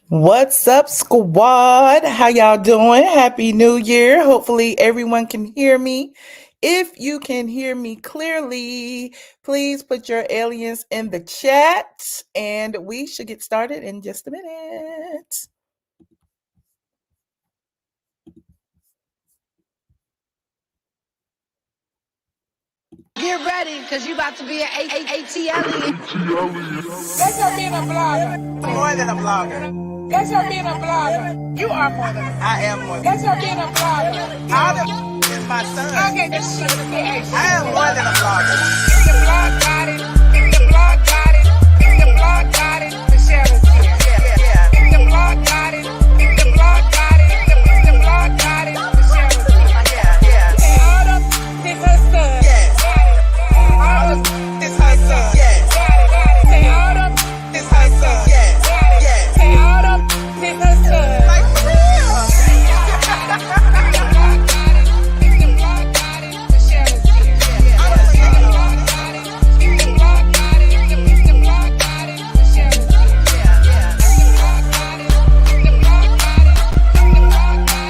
What's up, squad? How y'all doing? Happy New Year. Hopefully, everyone can hear me. If you can hear me clearly, please put your aliens in the chat and we should get started in just a minute. Get ready, because you about to be an ATLien. That's her being a blogger. More than a blogger. That's her being a blogger. You are more than I am more than That's her being a blogger. All the is my son. Okay, this shit. I am more than a blogger. If the blog got it, if the blog got it, if the blog got it, the share is here. Yeah. If the blog got it, if the blog got it, if the blog got it, the share is here. Yeah. Say Autumn, this her son. Yes. Autumn, This her son. Yes. say Autumn, This her son. Yes. say Autumn, this her son. Like for real. If the blog got it, the share is here. If the blog got it, if the blog got it, if the blog got it, the share is here. If the blog got it, if the blog got it, if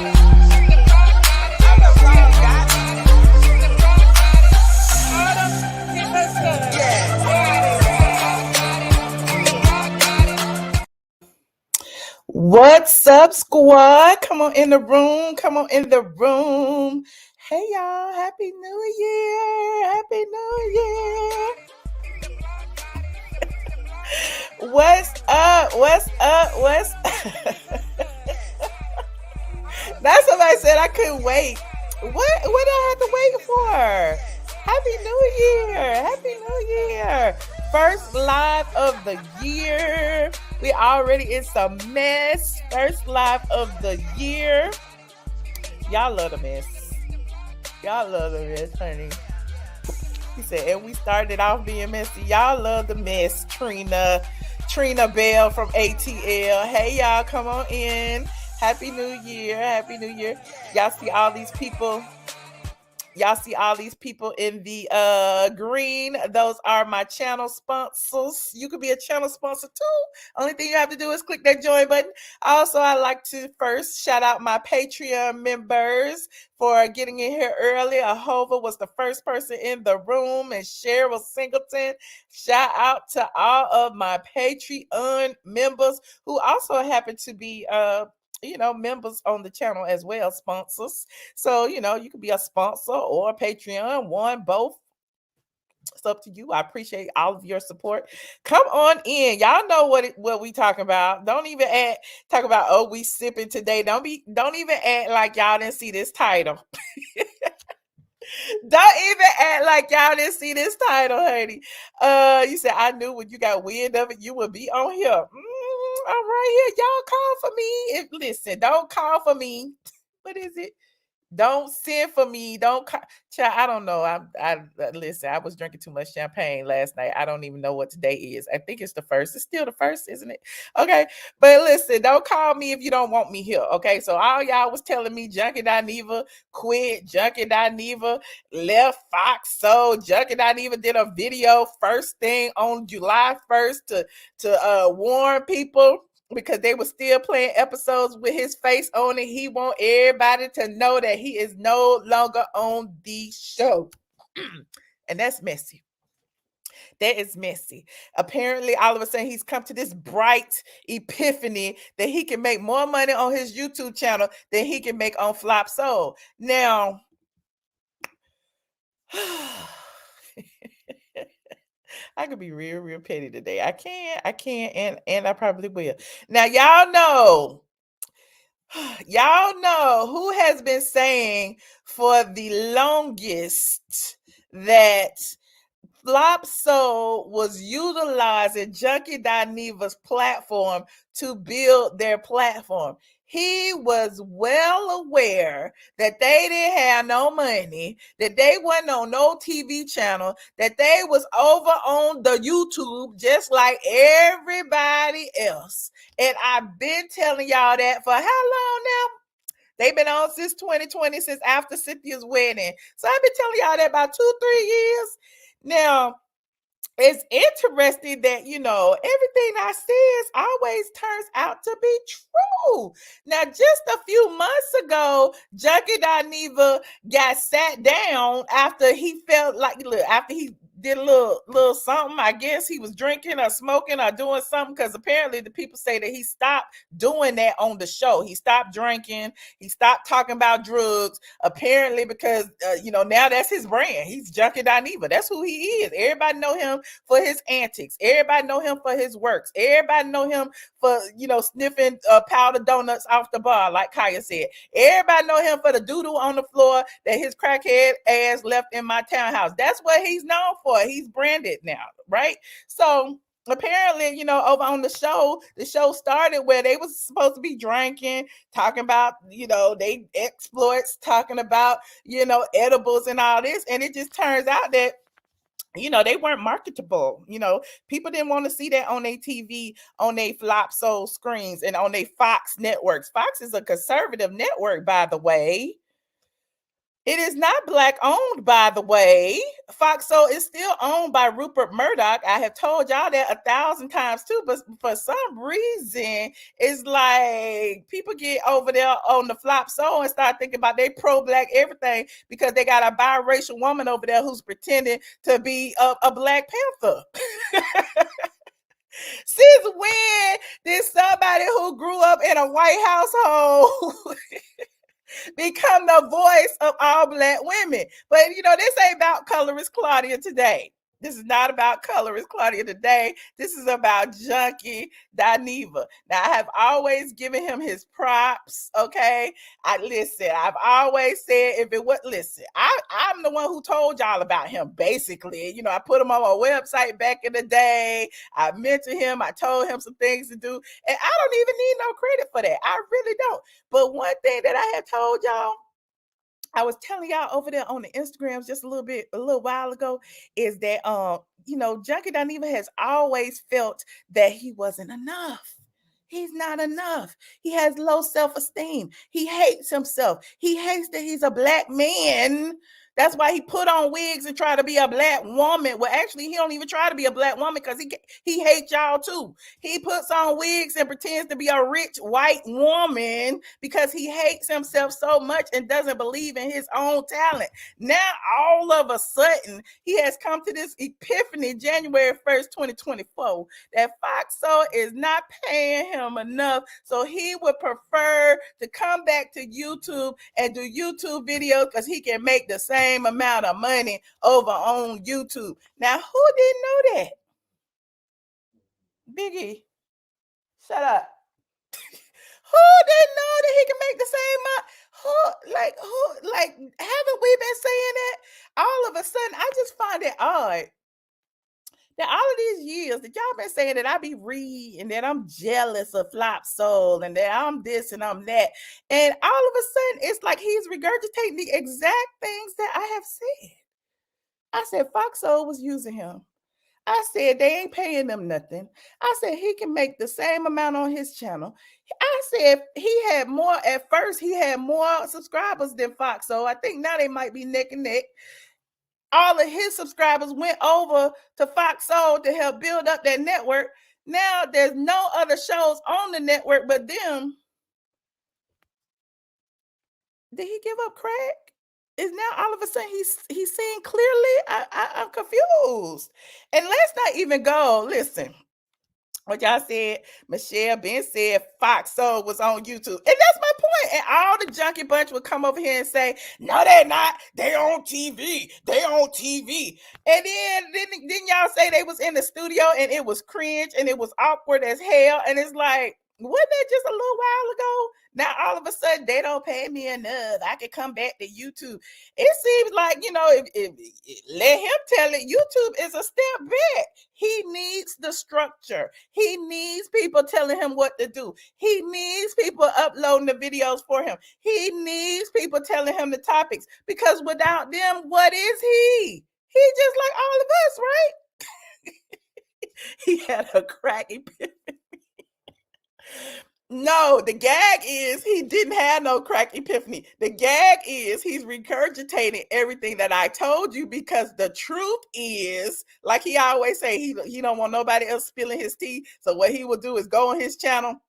the blog got it, if the blog got it, I'm the blog got it. if the blog got it, Autumn, this her son. Yes. What's up, squad? Come on in the room. Come on in the room. Hey, y'all. Happy New Year. Happy New Year. What's up? What's up? What's That's somebody said I couldn't wait. What do I have to wait for? Happy New Year. Happy New Year. First live of the year. We already in some mess. First live of the year. Y'all love the mess. Y'all love the mess, honey. He said, and we started off being messy. Y'all love the mess. Trina Bell from ATL. Hey, y'all, come on in. Happy New Year. Happy New Year. Y'all see all these people. Y'all see all these people in the green. Those are my channel sponsors. You could be a channel sponsor too. Only thing you have to do is click that join button. Also, I'd like to first shout out my Patreon members for getting in here early. Ahova was the first person in the room, and Cheryl Singleton. Shout out to all of my Patreon members who also happen to be members on the channel as well, sponsors. So, you can be a sponsor or a Patreon, one, both. It's up to you. I appreciate all of your support. Come on in. Y'all know what we talking about. Don't even talk about, oh, we sipping today. Don't even act like y'all didn't see this title. Don't even act like y'all didn't see this title, honey. You said I knew when you got wind of it, you would be on here. All right, here, y'all call for me. Listen, don't call for me. What is it? Don't send for me. Don't call. Child, I don't know. I listen. I was drinking too much champagne last night. I don't even know what today is. I think it's the first. It's still the first, isn't it? Okay, but listen, don't call me if you don't want me here. Okay, so all y'all was telling me Junkie Daeva quit. Junkie Daeva left Fox. So Junkie Daeva did a video first thing on July 1st to warn people, because they were still playing episodes with his face on it. He want everybody to know that he is no longer on the show. And that's messy. That is messy. Apparently, all of a sudden, he's come to this bright epiphany that he can make more money on his YouTube channel than he can make on Flop Soul. Now, I could be real petty today. I can, and I probably will. Now, y'all know who has been saying for the longest that Flop Soul was utilizing Junkie Daeva's platform to build their platform. He was well aware that they didn't have no money, that they wasn't on no TV channel, that they was over on the YouTube just like everybody else. And I've been telling y'all that for how long now? They've been on since 2020, since after Cynthia's wedding. So I've been telling y'all that about 2-3 years. Now, it's interesting that, you know, everything I says always turns out to be true. Now, just a few months ago, Junkie Daeva got sat down after he felt like, look, after he did a little something. I guess he was drinking or smoking or doing something, because apparently the people say that he stopped doing that on the show. He stopped drinking. He stopped talking about drugs. Apparently, because you know, now that's his brand. He's Junkie Daeva. That's who he is. Everybody know him for his antics. Everybody know him for his works. Everybody know him for, you know, sniffing powder donuts off the bar, like Kaya said. Everybody know him for the doo-doo on the floor that his crackhead ass left in my townhouse. That's what he's known for. He's branded now, right? So apparently, you know, over on the show started where they was supposed to be drinking, talking about, you know, they exploits, talking about, you know, edibles and all this. And it just turns out that, you know, they weren't marketable. You know, people didn't want to see that on their TV, on their flop soul screens, and on their Fox networks. Fox is a conservative network, by the way. It is not black owned, by the way. Foxo is still owned by Rupert Murdoch. I have told y'all that 1,000 times too, but for some reason, it's like people get over there on the flop soul and start thinking about they pro-black everything because they got a biracial woman over there who's pretending to be a Black Panther. Since when did somebody who grew up in a white household become the voice of all black women? But you know, this ain't about colorist Claudia today. This is not about colorist Claudia today. This is about Junkie Daeva. Now, I have always given him his props. Okay, I've always said, if it was, I'm the one who told y'all about him. Basically, you know, I put him on my website back in the day. I mentored him. I told him some things to do, and I don't even need no credit for that. I really don't. But one thing that I had told y'all, I was telling y'all over there on the Instagrams just a little while ago, is that you know, Junkie Daeva has always felt that he wasn't enough. He's not enough. He has low self-esteem. He hates himself. He hates that he's a black man. That's why he put on wigs and try to be a black woman. Well, actually, he don't even try to be a black woman because he hates y'all too. He puts on wigs and pretends to be a rich white woman because he hates himself so much and doesn't believe in his own talent. Now, all of a sudden, he has come to this epiphany, January 1st, 2024, that Foxo is not paying him enough. So he would prefer to come back to YouTube and do YouTube videos because he can make the same amount of money over on YouTube. Now, who didn't know that? Biggie, shut up. Who didn't know that he can make the same amount? Haven't we been saying that? All of a sudden, I just find it odd that all of these years that y'all been saying that I be reading, that I'm jealous of Flop Soul, and that I'm this and I'm that. And all of a sudden, it's like he's regurgitating the exact things that I have said. I said Foxo was using him. I said they ain't paying them nothing. I said he can make the same amount on his channel. I said he had more at first. He had more subscribers than Foxo. I think now they might be neck and neck. All of his subscribers went over to Foxo to help build up that network. Now there's no other shows on the network but them. Did he give up crack? Is now all of a sudden he's seeing clearly? I'm confused. And let's not even go. Listen, what y'all said, Michelle Ben said Foxo was on YouTube. And that's my point. And all the junkie bunch would come over here and say, no, they're not. They on TV. They on TV. And then y'all say they was in the studio and it was cringe and it was awkward as hell. And it's like, wasn't that just a little while ago? Now all of a sudden they don't pay me enough. I could come back to YouTube. It seems like, you know, if let him tell it, YouTube is a step back. He needs the structure. He needs people telling him what to do. He needs people uploading the videos for him. He needs people telling him the topics, because without them, what is he? He's just like all of us, right? He had a crack epiphany. No, the gag is he didn't have no crack epiphany. The gag is he's regurgitating everything that I told you, because the truth is, like he always say, he don't want nobody else spilling his tea. So what he will do is go on his channel,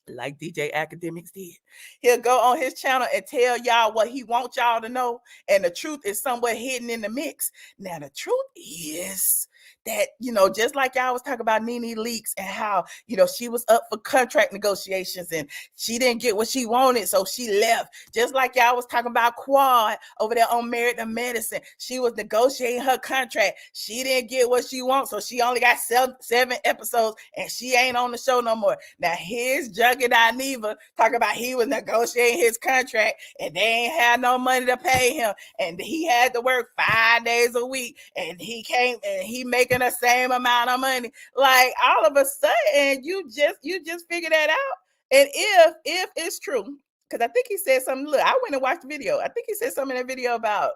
like DJ Academics did. He'll go on his channel and tell y'all what he wants y'all to know, and the truth is somewhere hidden in the mix. Now, the truth is that, just like y'all was talking about Nene Leakes and how, she was up for contract negotiations and she didn't get what she wanted, so she left. Just like y'all was talking about Quad over there on Married to Madison. She was negotiating her contract. She didn't get what she wants, so she only got seven episodes and she ain't on the show no more. Now, here's Junkie Daeva talking about he was negotiating his contract and they ain't had no money to pay him, and he had to work 5 days a week, and he came and he making the same amount of money. Like, all of a sudden, you just figure that out. And if it's true, because I think he said something. Look, I went and watched the video. I think he said something in that video about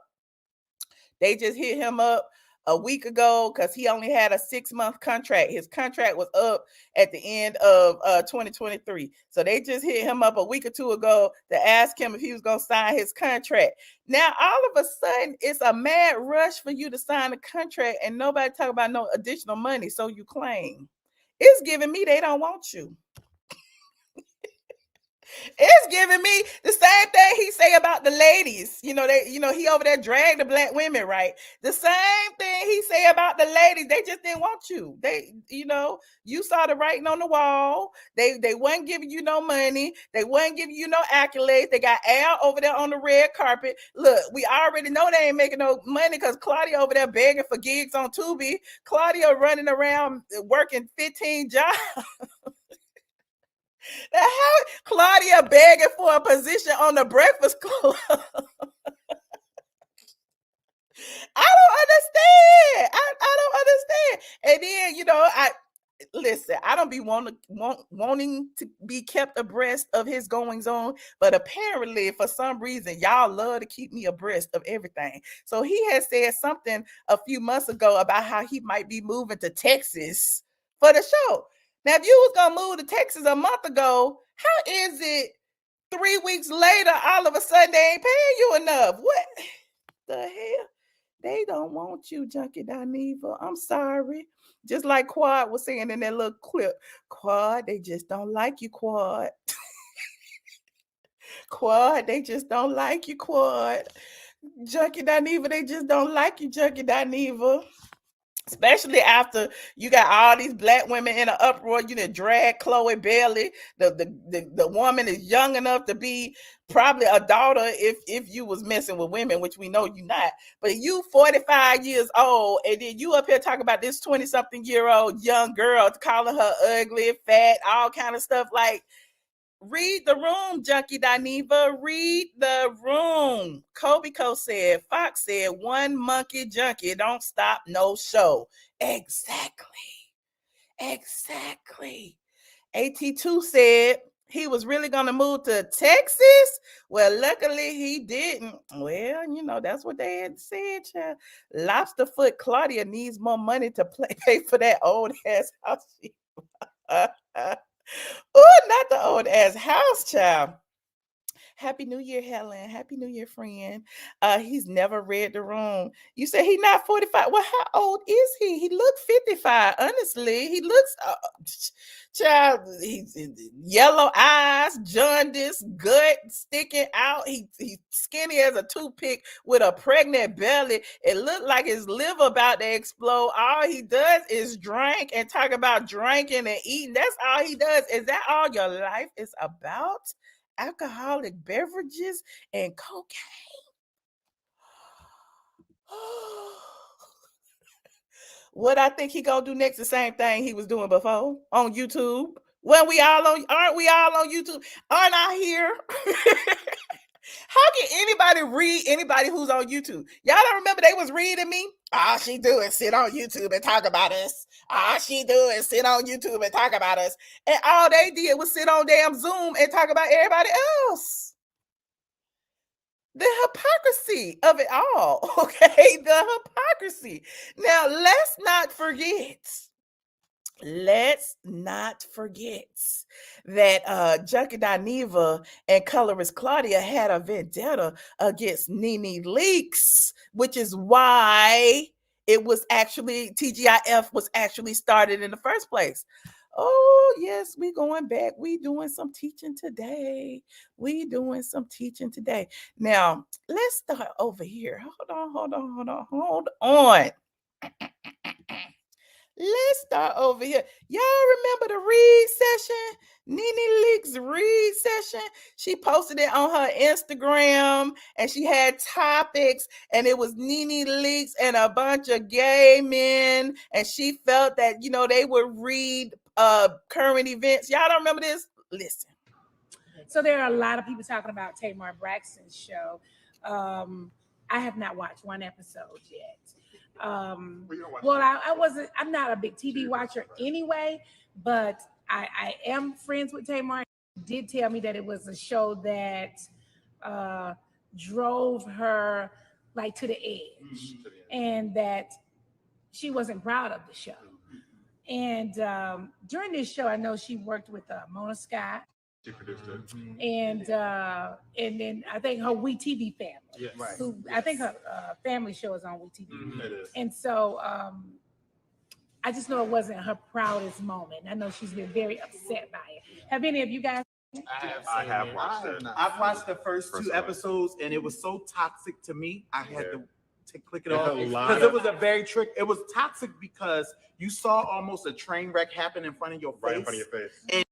they just hit him up a week ago because he only had a 6-month contract. His contract was up at the end of 2023. So they just hit him up a week or two ago to ask him if he was going to sign his contract. Now, all of a sudden, it's a mad rush for you to sign a contract and nobody talk about no additional money. So you claim. It's giving me they don't want you. It's giving me the same thing he say about the ladies. He over there dragged the black women, right? The same thing he say about the ladies. They just didn't want you. You saw the writing on the wall. They wasn't giving you no money. They wasn't giving you no accolades. They got Al over there on the red carpet. Look, we already know they ain't making no money because Claudia over there begging for gigs on Tubi. Claudia running around working 15 jobs. How Claudia begging for a position on the Breakfast Club? I don't understand. I don't understand. And then, listen, I don't be wanting to be kept abreast of his goings on, but apparently for some reason y'all love to keep me abreast of everything. So he has said something a few months ago about how he might be moving to Texas for the show. Now, if you was gonna move to Texas a month ago, how is it 3 weeks later all of a sudden they ain't paying you enough? What the hell? They don't want you, Junkie Daeva. I'm sorry. Just like Quad was saying in that little clip. Quad, they just don't like you, Quad. Quad, they just don't like you, Quad. Junkie Daeva, they just don't like you, Junkie Daeva. Especially after you got all these black women in an uproar. You done drag Chloe Bailey. The woman is young enough to be probably a daughter if you was messing with women, which we know you not. But you 45 years old, and then you up here talking about this 20-something-year-old young girl, calling her ugly, fat, all kind of stuff. Like, read the room, Junkie Daeva. Read the room. Kobe said, Fox said, one monkey junkie don't stop no show. Exactly. AT2 said he was really going to move to Texas. Well, luckily he didn't. Well, that's what they had said, child. Lobster Foot Claudia needs more money to pay for that old ass house. Oh, not the old ass house, child. Happy New Year, Helen. Happy New Year, friend. He's never read the room. You say he's not 45. Well, how old is he? He looks 55. Honestly, he looks child. He's yellow eyes, jaundice, gut sticking out. He's skinny as a toothpick with a pregnant belly. It looked like his liver about to explode. All he does is drink and talk about drinking and eating. That's all he does. Is that all your life is about? Alcoholic beverages and cocaine. What I think he gonna do next, the same thing he was doing before on YouTube. Aren't we all on YouTube? Aren't I here? How can anybody read anybody who's on YouTube? Y'all don't remember they was reading me? All she do is sit on YouTube and talk about us. All she do is sit on YouTube and talk about us. And all they did was sit on damn Zoom and talk about everybody else. The hypocrisy of it all, okay? The hypocrisy. Now, let's not forget let's not forget that Junkie Daeva and colorist Claudia had a vendetta against Nene Leakes, which is why it was actually TGIF was actually started in the first place. Oh, yes, we going back. We doing some teaching today. We doing some teaching today. Now, let's start over here. Hold on. Let's start over here. Y'all remember the read session? Nene Leakes read session. She posted it on her Instagram and she had topics, and it was Nene Leakes and a bunch of gay men, and she felt that they would read current events. Y'all don't remember this? Listen. So there are a lot of people talking about Tamar Braxton's show. I have not watched one episode yet. I'm not a big TV watcher anyway, but I am friends with Tamar. She did tell me that it was a show that drove her like to the edge, and that she wasn't proud of the show. And during this show, I know she worked with Mona Scott. She produced it. And then I think her WeTV family. Yes. Right. Who I think her family show is on WeTV. It is. And so I just know it wasn't her proudest moment. I know she's been very upset by it. Have any of you guys? I have watched it. I've watched the first two episodes, and it was so toxic to me. I had to click it off because it was a very trick. It was toxic because you saw almost a train wreck happen in front of your face. Right in front of your face. And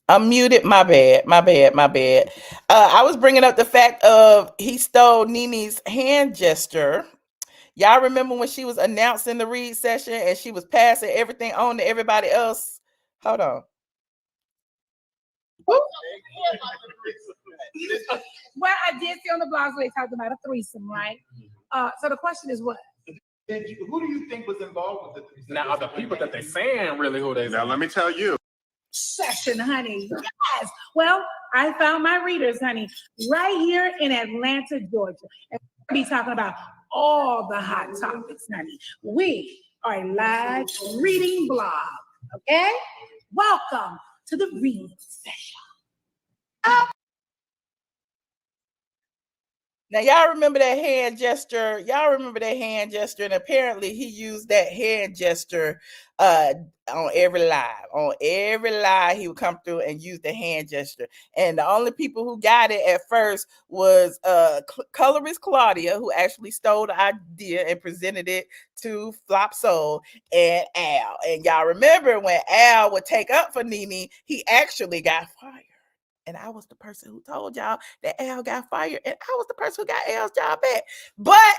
I'm muted. My bad. I was bringing up the fact of he stole Nene's hand gesture. Y'all remember when she was announcing the read session and she was passing everything on to everybody else? Hold on. Well, I did see on the blogs where they talked about a threesome, right? So the question is what? who do you think was involved with the threesome? Now, the people that they saying really who they? Now, let me tell you. Session, honey. Yes. Well, I found my readers, honey, right here in Atlanta, Georgia. And we'll be talking about all the hot topics, honey. We are a live reading blog, okay? Welcome to the reading session. Now, y'all remember that hand gesture? And apparently he used that hand gesture on every live. On every live, he would come through and use the hand gesture. And the only people who got it at first was colorist Claudia, who actually stole the idea and presented it to Flop Soul, and Al. And y'all remember when Al would take up for Nene, he actually got fired. And I was the person who told y'all that Al got fired. And I was the person who got Al's job back. But,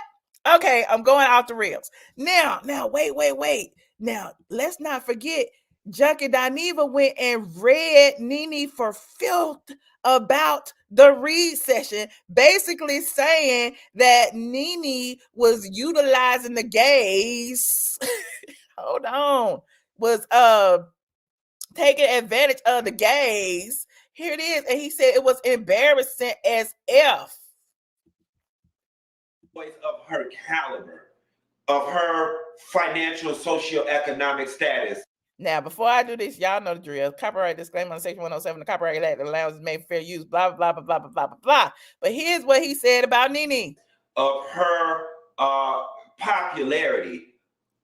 okay, I'm going off the rails. Now, wait. Now, let's not forget, Junkie Daeva went and read Nene for filth about the read session, basically saying that Nene was utilizing the gays. Hold on. Was taking advantage of the gays. Here it is. And he said it was embarrassing as F. Of her caliber, of her financial, socioeconomic status. Now, before I do this, y'all know the drill. Copyright disclaimer on Section 107, the Copyright Act that allows made fair use, blah, blah, blah, blah, blah, blah, blah, blah. But here's what he said about Nene. Of her popularity.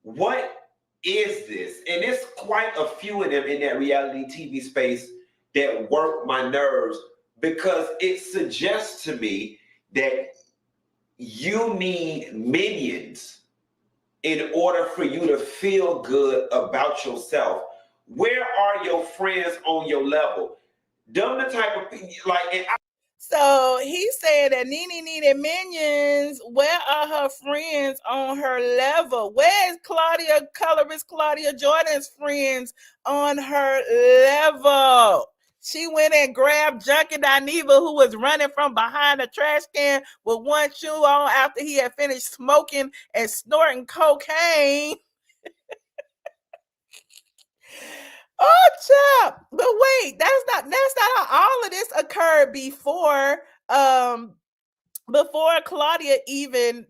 What is this? And it's quite a few of them in that reality TV space that work my nerves, because it suggests to me that you need minions in order for you to feel good about yourself. Where are your friends on your level? Them the type of like, and So he said that Nene needed minions. Where are her friends on her level? Where is Claudia, colorist Claudia Jordan's friends on her level? She went and grabbed Junkie Daeva, who was running from behind a trash can with one shoe on after he had finished smoking and snorting cocaine. Oh, chap. But wait, that's not how all of this occurred before Claudia even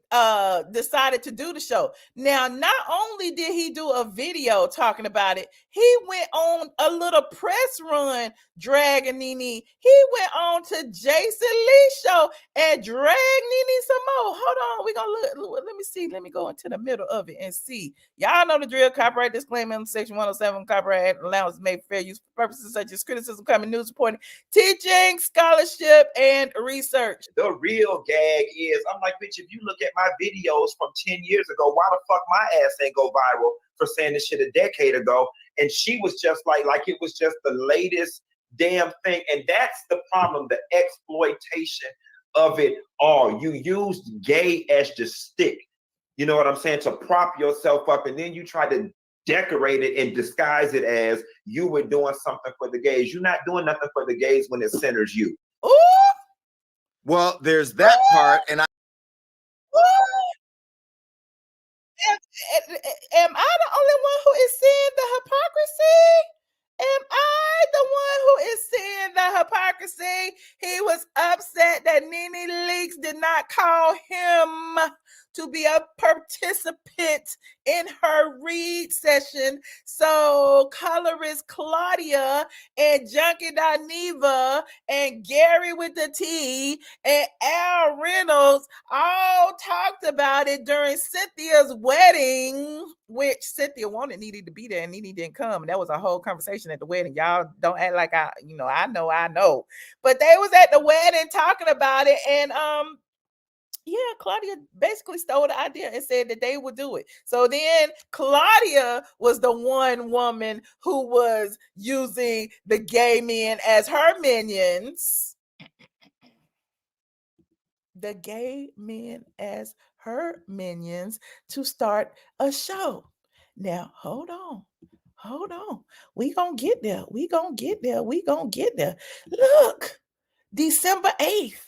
decided to do the show. Now, not only did he do a video talking about it, he went on a little press run dragging Nene. He went on to Jason Lee's show and dragged Nene some more. Hold on, we gonna look. Let me see. Let me go into the middle of it and see. Y'all know the drill. Copyright disclaimer in Section 107. Copyright allowance made for fair use for purposes such as criticism, coming, news reporting, teaching, scholarship, and research. the real gag is, I'm like, bitch, if you look at my videos from 10 years ago, why the fuck my ass ain't go viral for saying this shit a decade ago? And she was just like it was just the latest damn thing. And that's the problem, the exploitation of it all. You used gay as the stick, you know what I'm saying, to prop yourself up, and then you try to decorate it and disguise it as you were doing something for the gays. You're not doing nothing for the gays when it centers you. Ooh. Well, there's that part, and Am I the only one who is seeing the hypocrisy? Am I the one who is seeing the hypocrisy? He was upset that Nene Leakes did not call him to be a participant in her read session. So colorist Claudia and Junkie Daeva and Gary with the T and Al Reynolds all talked about it during Cynthia's wedding, which Cynthia wanted Nene to be there and Nene didn't come. And that was a whole conversation at the wedding. Y'all don't act like I know. But they was at the wedding talking about it, and yeah, Claudia basically stole the idea and said that they would do it. So then Claudia was the one woman who was using the gay men as her minions. The gay men as her minions to start a show. Now, hold on. We gonna get there. Look, December 8th.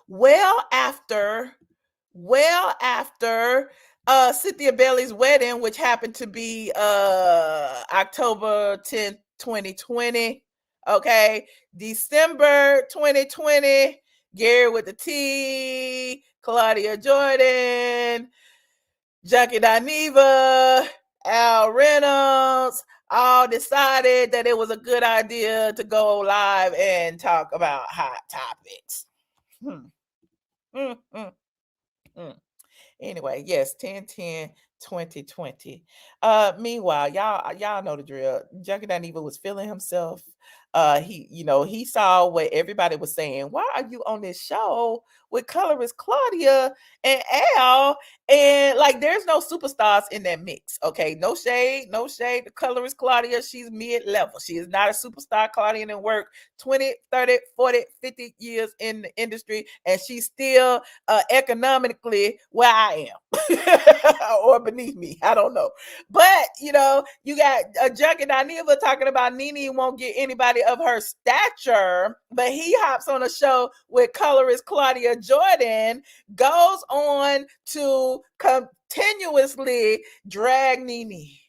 Well after Cynthia Bailey's wedding, which happened to be October 10th, 2020. Okay, December 2020, Gary with the T, Claudia Jordan, Junkie Daeva, Al Reynolds, all decided that it was a good idea to go live and talk about hot topics. Anyway, yes, 10/10/2020. Meanwhile, y'all know the drill. Junkie Daeva was feeling himself. He saw what everybody was saying. Why are you on this show with colorist Claudia and Al? And like, there's no superstars in that mix. Okay, no shade. The colorist Claudia, she's mid-level. She is not a superstar. Claudia didn't work 20, 30, 40, 50 years in the industry, and she's still economically where I am or beneath me. I don't know. But you got Junkie Daeva talking about Nene won't get anybody of her stature, but he hops on a show with colorist Claudia Jordan, goes on to continuously drag Nene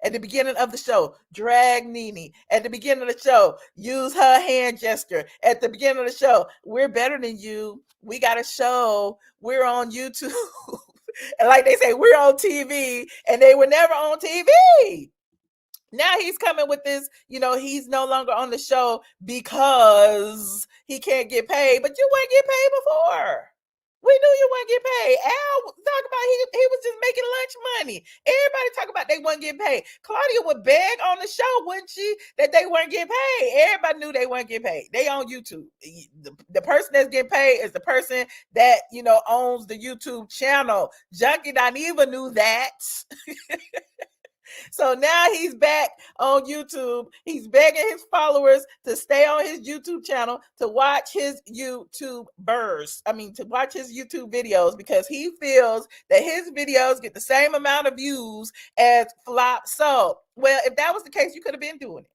at the beginning of the show, drag Nene at the beginning of the show, use her hand gesture at the beginning of the show. We're better than you. We got a show. We're on YouTube. And like they say, we're on TV, and they were never on TV. Now he's coming with this, he's no longer on the show because he can't get paid, but you wouldn't get paid before. We knew you wouldn't get paid. Al talk about he was just making lunch money. Everybody talk about they weren't getting paid. Claudia would beg on the show, wouldn't she, that they weren't getting paid. Everybody knew they weren't getting paid. They on YouTube. The person that's getting paid is the person that, you know, owns the YouTube channel. Junkie Daeva knew that. So now he's back on YouTube. He's begging his followers to stay on his YouTube channel to watch his to watch his YouTube videos, because he feels that his videos get the same amount of views as Flop Soul. Well, if that was the case, you could have been doing it.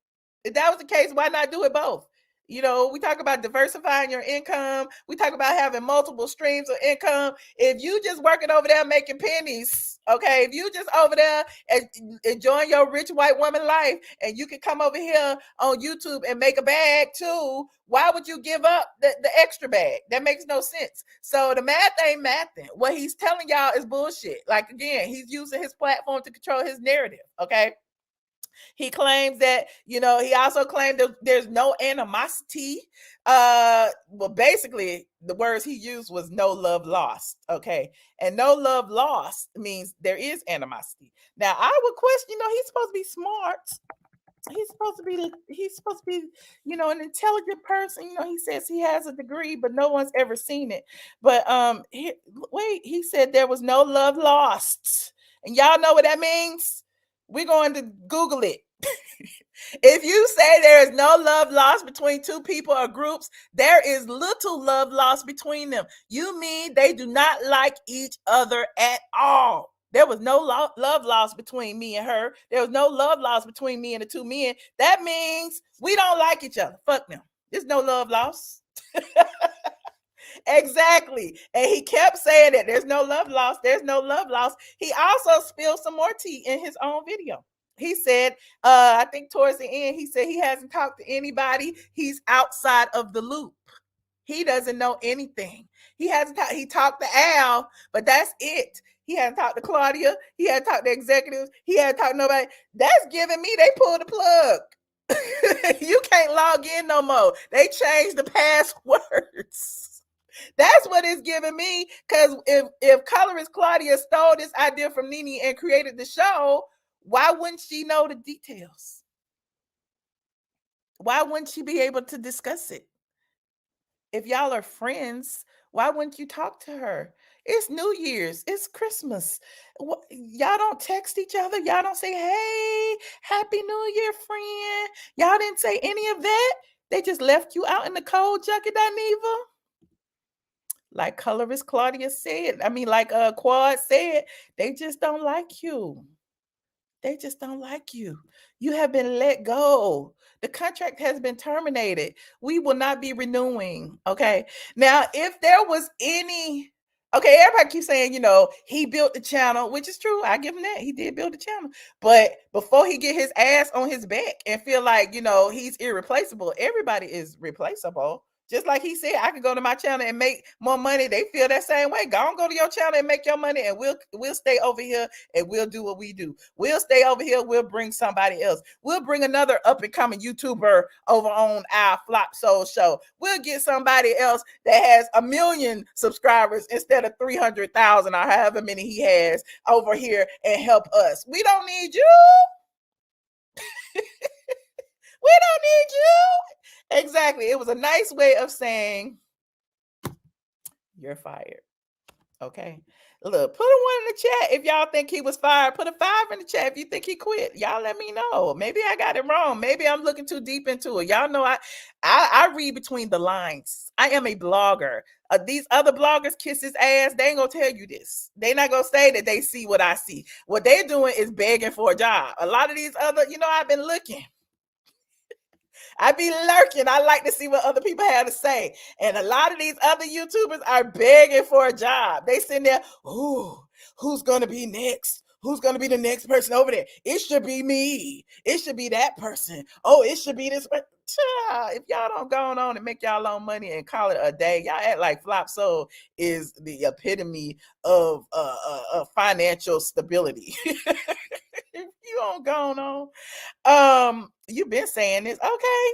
If that was the case, why not do it both? You know, we talk about diversifying your income. We talk about having multiple streams of income. If you just working over there making pennies, okay, if you just over there enjoying your rich white woman life, and you can come over here on YouTube and make a bag too, why would you give up the extra bag? That makes no sense. So the math ain't mathing. What he's telling y'all is bullshit. Like, again, he's using his platform to control his narrative, okay? He claims that, you know, he also claimed that there's no animosity. Well, basically, the words he used was no love lost. Okay. And no love lost means there is animosity. Now, I would question, you know, he's supposed to be smart. He's supposed to be, you know, an intelligent person. You know, he says he has a degree, but no one's ever seen it. But he said there was no love lost. And y'all know what that means? We're going to Google it. If you say there is no love lost between two people or groups, there is little love lost between them. You mean they do not like each other at all. There was no love lost between me and her. There was no love lost between me and the two men. That means we don't like each other. Fuck them. There's no love lost. Exactly. And he kept saying that there's no love lost. There's no love lost. He also spilled some more tea in his own video. He said, I think towards the end, he said he hasn't talked to anybody. He's outside of the loop. He doesn't know anything. He talked to Al, but that's it. He hasn't talked to Claudia. He hasn't talked to executives. He hasn't talked to nobody. That's giving me they pulled the plug. You can't log in no more. They changed the passwords. That's what it's giving me. Because if colorist Claudia stole this idea from Nene and created the show, why wouldn't she know the details? Why wouldn't she be able to discuss it? If y'all are friends, why wouldn't you talk to her? It's New Year's. It's Christmas. Y'all don't text each other. Y'all don't say, hey, happy New Year, friend. Y'all didn't say any of that. They just left you out in the cold, Junkie Daeva. Like colorist Claudia said, like Quad said, they just don't like you. They just don't like you. You have been let go. The contract has been terminated. We will not be renewing. Okay. Now, if there was any, okay, everybody keeps saying, you know, he built the channel, which is true. I give him that. He did build the channel. But before he get his ass on his back and feel like, you know, he's irreplaceable, everybody is replaceable. Just like he said, I can go to my channel and make more money. They feel that same way. Go to your channel and make your money, and we'll stay over here and we'll do what we do. We'll stay over here. We'll bring somebody else. We'll bring another up and coming YouTuber over on our Flop Soul show. We'll get somebody else that has 1 million subscribers instead of 300,000 or however many he has over here and help us. We don't need you. We don't need you. Exactly. It was a nice way of saying you're fired. Okay. Look, put a 1 in the chat if y'all think he was fired. Put a 5 in the chat if you think he quit. Y'all let me know. Maybe I got it wrong. Maybe I'm looking too deep into it. Y'all know I read between the lines. I am a blogger. These other bloggers kiss his ass. They ain't gonna tell you this. They not gonna say that they see what I see. What they're doing is begging for a job. A lot of these other, I've been looking. I be lurking. I like to see what other people have to say. And a lot of these other YouTubers are begging for a job. They sitting there, ooh, who's going to be next? Who's going to be the next person over there? It should be me. It should be that person. Oh, it should be this person. If y'all don't go on and make y'all own money and call it a day, y'all act like Flop Soul is the epitome of financial stability. If you don't go on, you've been saying this. Okay.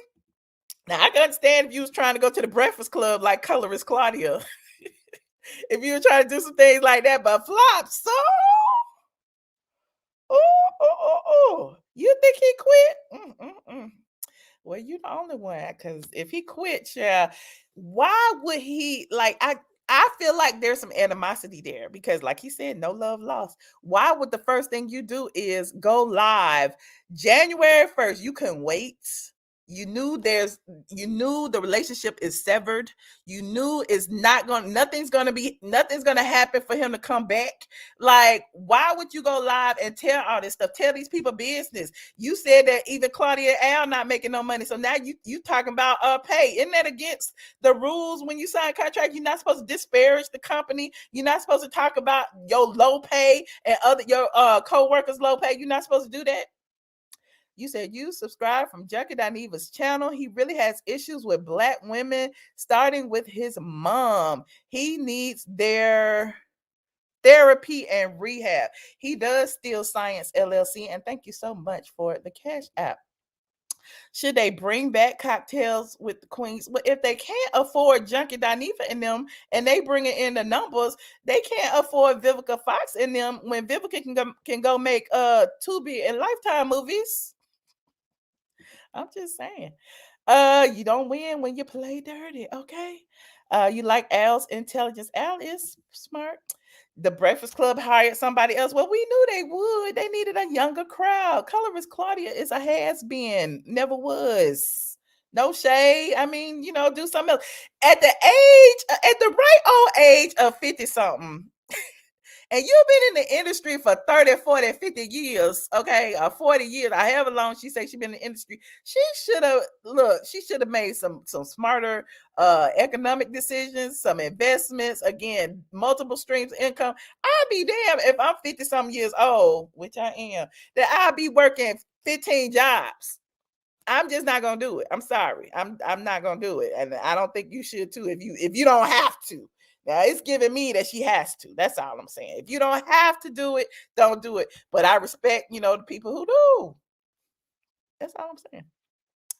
Now I can understand if you was trying to go to the Breakfast Club like colorist Claudia. if you were trying to do some things like that, but flop so. Oh. You think he quit? Well, you're the only one, because if he quit, yeah, why would he like I feel like there's some animosity there because, like he said, no love lost. Why would the first thing you do is go live January 1st? You couldn't wait. You knew the relationship is severed. You knew nothing's gonna happen for him to come back. Like, why would you go live and tell all this stuff? Tell these people business. You said that even Claudia and Al not making no money. So now you talking about pay. Isn't that against the rules when you sign a contract? You're not supposed to disparage the company. You're not supposed to talk about your low pay and your co-workers low pay. You're not supposed to do that. You said you subscribe from Junkie Daeva's channel. He really has issues with Black women, starting with his mom. He needs their therapy and rehab. He does Steal Science LLC, and thank you so much for the Cash App. Should they bring back Cocktails with the Queens? Well, if they can't afford Junkie Daeva and them, and they bring it in the numbers, they can't afford Vivica Fox and them when Vivica can go make Tubi and Lifetime movies. I'm just saying. You don't win when you play dirty, okay? You like Al's intelligence. Al is smart. The Breakfast Club hired somebody else. Well, we knew they would. They needed a younger crowd. Colorist Claudia is a has-been. Never was. No shade. I mean, do something else. At the right old age of 50-something, and you've been in the industry for 30, 40, 50 years, okay, or 40 years, however long she said she's been in the industry, she should have made some smarter economic decisions, some investments, again, multiple streams of income. I'd be damned if I'm 50-something years old, which I am, that I'll be working 15 jobs. I'm just not gonna do it. I'm sorry. I'm not gonna do it. And I don't think you should too if you don't have to. Now it's giving me that she has to. That's all I'm saying. If you don't have to do it, don't do it. But I respect, the people who do. That's all I'm saying.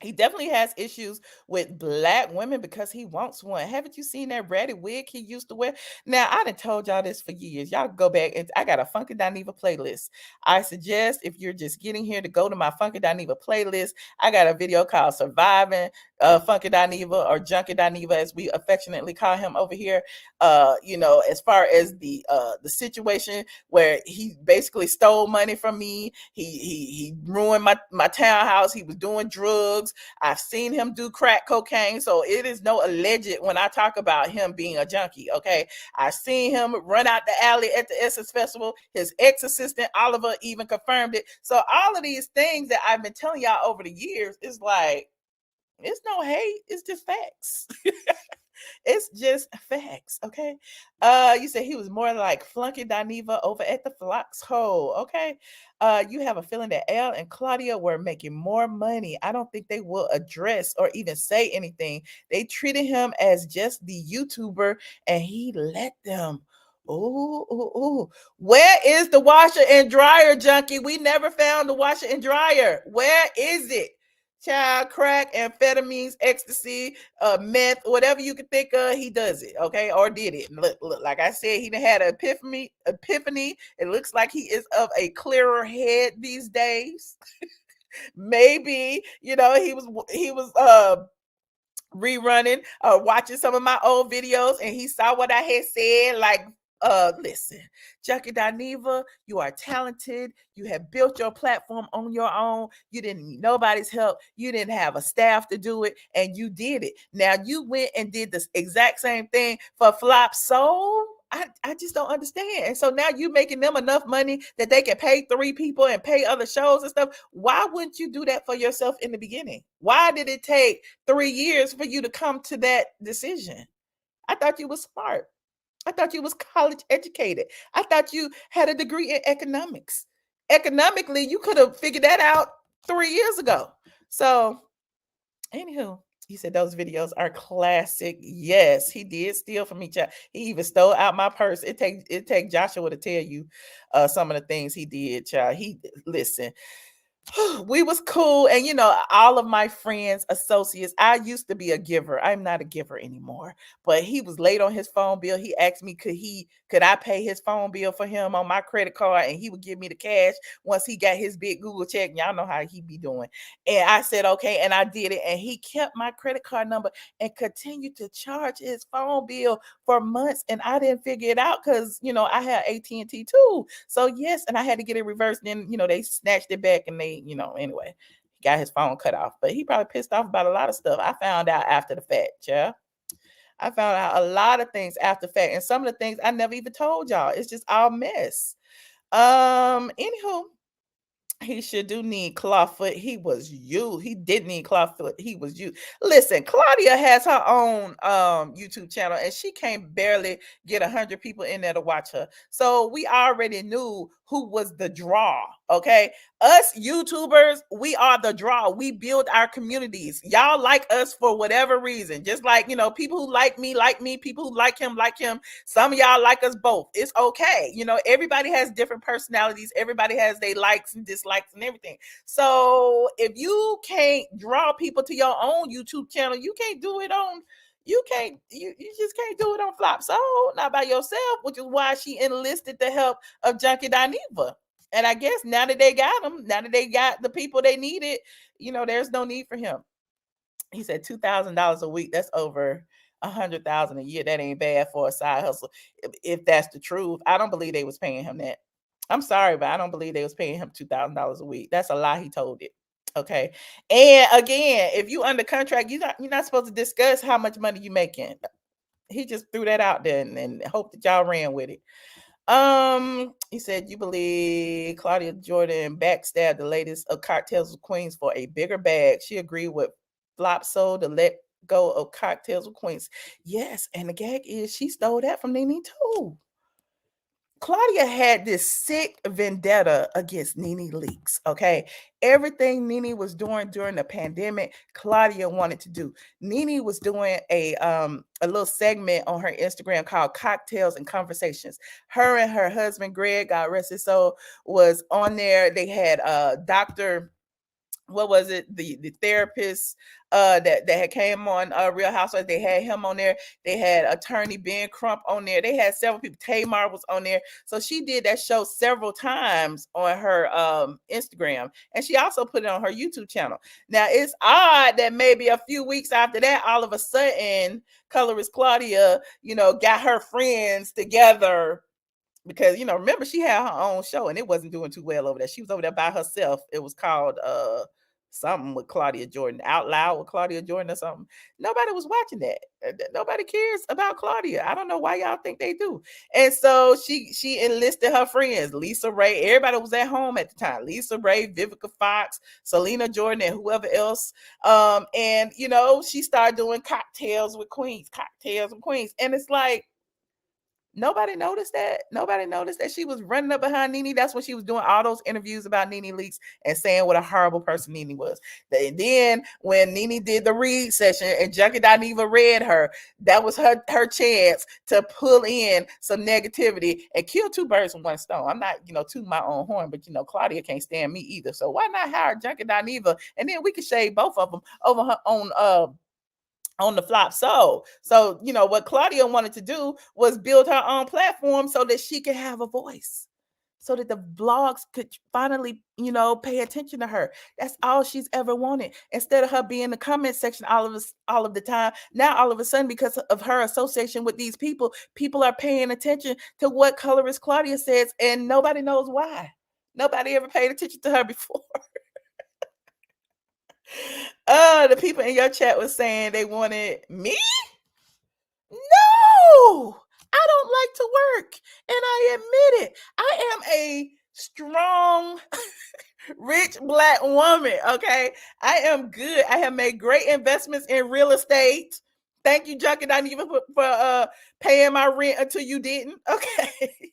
He definitely has issues with Black women because he wants one. Haven't you seen that ratty wig he used to wear? Now, I done told y'all this for years. Y'all go back and I got a Funky Dineva playlist. I suggest if you're just getting here to go to my Funky Dineva playlist. I got a video called Surviving Funky Dineva, or Junkie Daeva, as we affectionately call him over here. As far as the situation where he basically stole money from me, he ruined my townhouse. He was doing drugs. I've seen him do crack cocaine, so it is no alleged when I talk about him being a junkie, okay? I've seen him run out the alley at the Essence Festival. His ex-assistant, Oliver, even confirmed it. So all of these things that I've been telling y'all over the years is like, it's no hate, it's just facts. It's just facts, okay? You said he was more like Flunky Dineva over at the Foxhole, okay? You have a feeling that Elle and Claudia were making more money. I don't think they will address or even say anything. They treated him as just the YouTuber, and he let them. Ooh. Where is the washer and dryer, Junkie? We never found the washer and dryer. Where is it? Child, crack, amphetamines, ecstasy, meth, whatever you can think of, he does it, okay, or did it. Look, like I said, he had an epiphany. It looks like he is of a clearer head these days. Maybe, he was rerunning, watching some of my old videos, and he saw what I had said, like, listen, Junkie Daeva, you are talented. You have built your platform on your own. You didn't need nobody's help. You didn't have a staff to do it, and you did it. Now you went and did the exact same thing for Flop Soul. I just don't understand. And so now you're making them enough money that they can pay 3 people and pay other shows and stuff. Why wouldn't you do that for yourself in the beginning? Why did it take 3 years for you to come to that decision? I thought you were smart. I thought you was college educated. I thought you had a degree in economics. Economically, you could have figured that out 3 years ago. So, anywho, he said those videos are classic. Yes, he did steal from each other. He even stole out my purse. It take Joshua to tell you some of the things he did, child. Listen. we was cool, and all of my friends, associates, I used to be a giver. I'm not a giver anymore, but he was late on his phone bill. He asked me could I pay his phone bill for him on my credit card, and he would give me the cash once he got his big Google check. Y'all know how he be doing. And I said okay, and I did it, and he kept my credit card number and continued to charge his phone bill for months, and I didn't figure it out because I had AT&T too. So yes, and I had to get it reversed. Then they snatched it back, and they anyway, he got his phone cut off. But he probably pissed off about a lot of stuff. I found out after the fact, yeah. I found out a lot of things after the fact, and some of the things I never even told y'all. It's just all mess. Anywho, he should do need clawfoot. He was you. He didn't need clawfoot. He was you. Listen, Claudia has her own YouTube channel, and she can't barely get 100 people in there to watch her. So we already knew who was the draw. Okay, us YouTubers, we are the draw. We build our communities. Y'all like us for whatever reason. Just like people who like me. People who like him. Some of y'all like us both. It's okay. Everybody has different personalities. Everybody has their likes and dislikes and everything. So if you can't draw people to your own YouTube channel, you can't do it on. You just can't do it on Flop Soul, not by yourself, which is why she enlisted the help of Junkie Daeva. And I guess now that they got him, now that they got the people they needed, there's no need for him. He said $2,000 a week. That's over $100,000 a year. That ain't bad for a side hustle. If that's the truth, I don't believe they was paying him that. I'm sorry, but I don't believe they was paying him $2,000 a week. That's a lie. He told it. Okay. And again, if you under contract, you're not supposed to discuss how much money you making. He just threw that out there and hope that y'all ran with it. He said, you believe Claudia Jordan backstabbed the latest of Cocktails with Queens for a bigger bag. She agreed with Flop Soul to let go of Cocktails with Queens. Yes, and the gag is she stole that from Nene too. Claudia had this sick vendetta against Nene Leakes. Okay. Everything Nene was doing during the pandemic, Claudia wanted to do. Nene was doing a little segment on her Instagram called Cocktails and Conversations. Her and her husband, Greg, God rest his soul, was on there. They had Dr. What was it? The therapist that had came on Real Housewives. They had him on there. They had attorney Ben Crump on there. They had several people. Tamar was on there. So she did that show several times on her Instagram, and she also put it on her YouTube channel. Now it's odd that maybe a few weeks after that, all of a sudden, Colorist Claudia, got her friends together. Because remember, she had her own show and it wasn't doing too well over there. She was over there by herself. It was called something with Claudia Jordan, Out Loud with Claudia Jordan or something. Nobody was watching that. Nobody cares about Claudia. I don't know why y'all think they do. And so she enlisted her friends, Lisa Ray. Everybody was at home at the time. Lisa Ray, Vivica Fox, Selena Jordan, and whoever else. And she started doing Cocktails with Queens. And it's like, nobody noticed that. Nobody noticed that she was running up behind Nene. That's when she was doing all those interviews about Nene Leakes and saying what a horrible person Nene was. And then when Nene did the read session and Junkie Daeva read her, that was her chance to pull in some negativity and kill two birds with one stone. I'm not, tooting my own horn, but Claudia can't stand me either. So why not hire Junkie Daeva, and then we could shade both of them over her own on the Flop Soul. So, what Claudia wanted to do was build her own platform so that she could have a voice, so that the blogs could finally, pay attention to her. That's all she's ever wanted. Instead of her being in the comment section all of the time, now all of a sudden, because of her association with these people are paying attention to what Colorist Claudia says, and nobody knows why. Nobody ever paid attention to her before. The people in your chat was saying they wanted me. No, I don't like to work, and I admit it. I am a strong, rich Black woman. Okay, I am good. I have made great investments in real estate. Thank you, Junkie Daeva, for paying my rent until you didn't. Okay.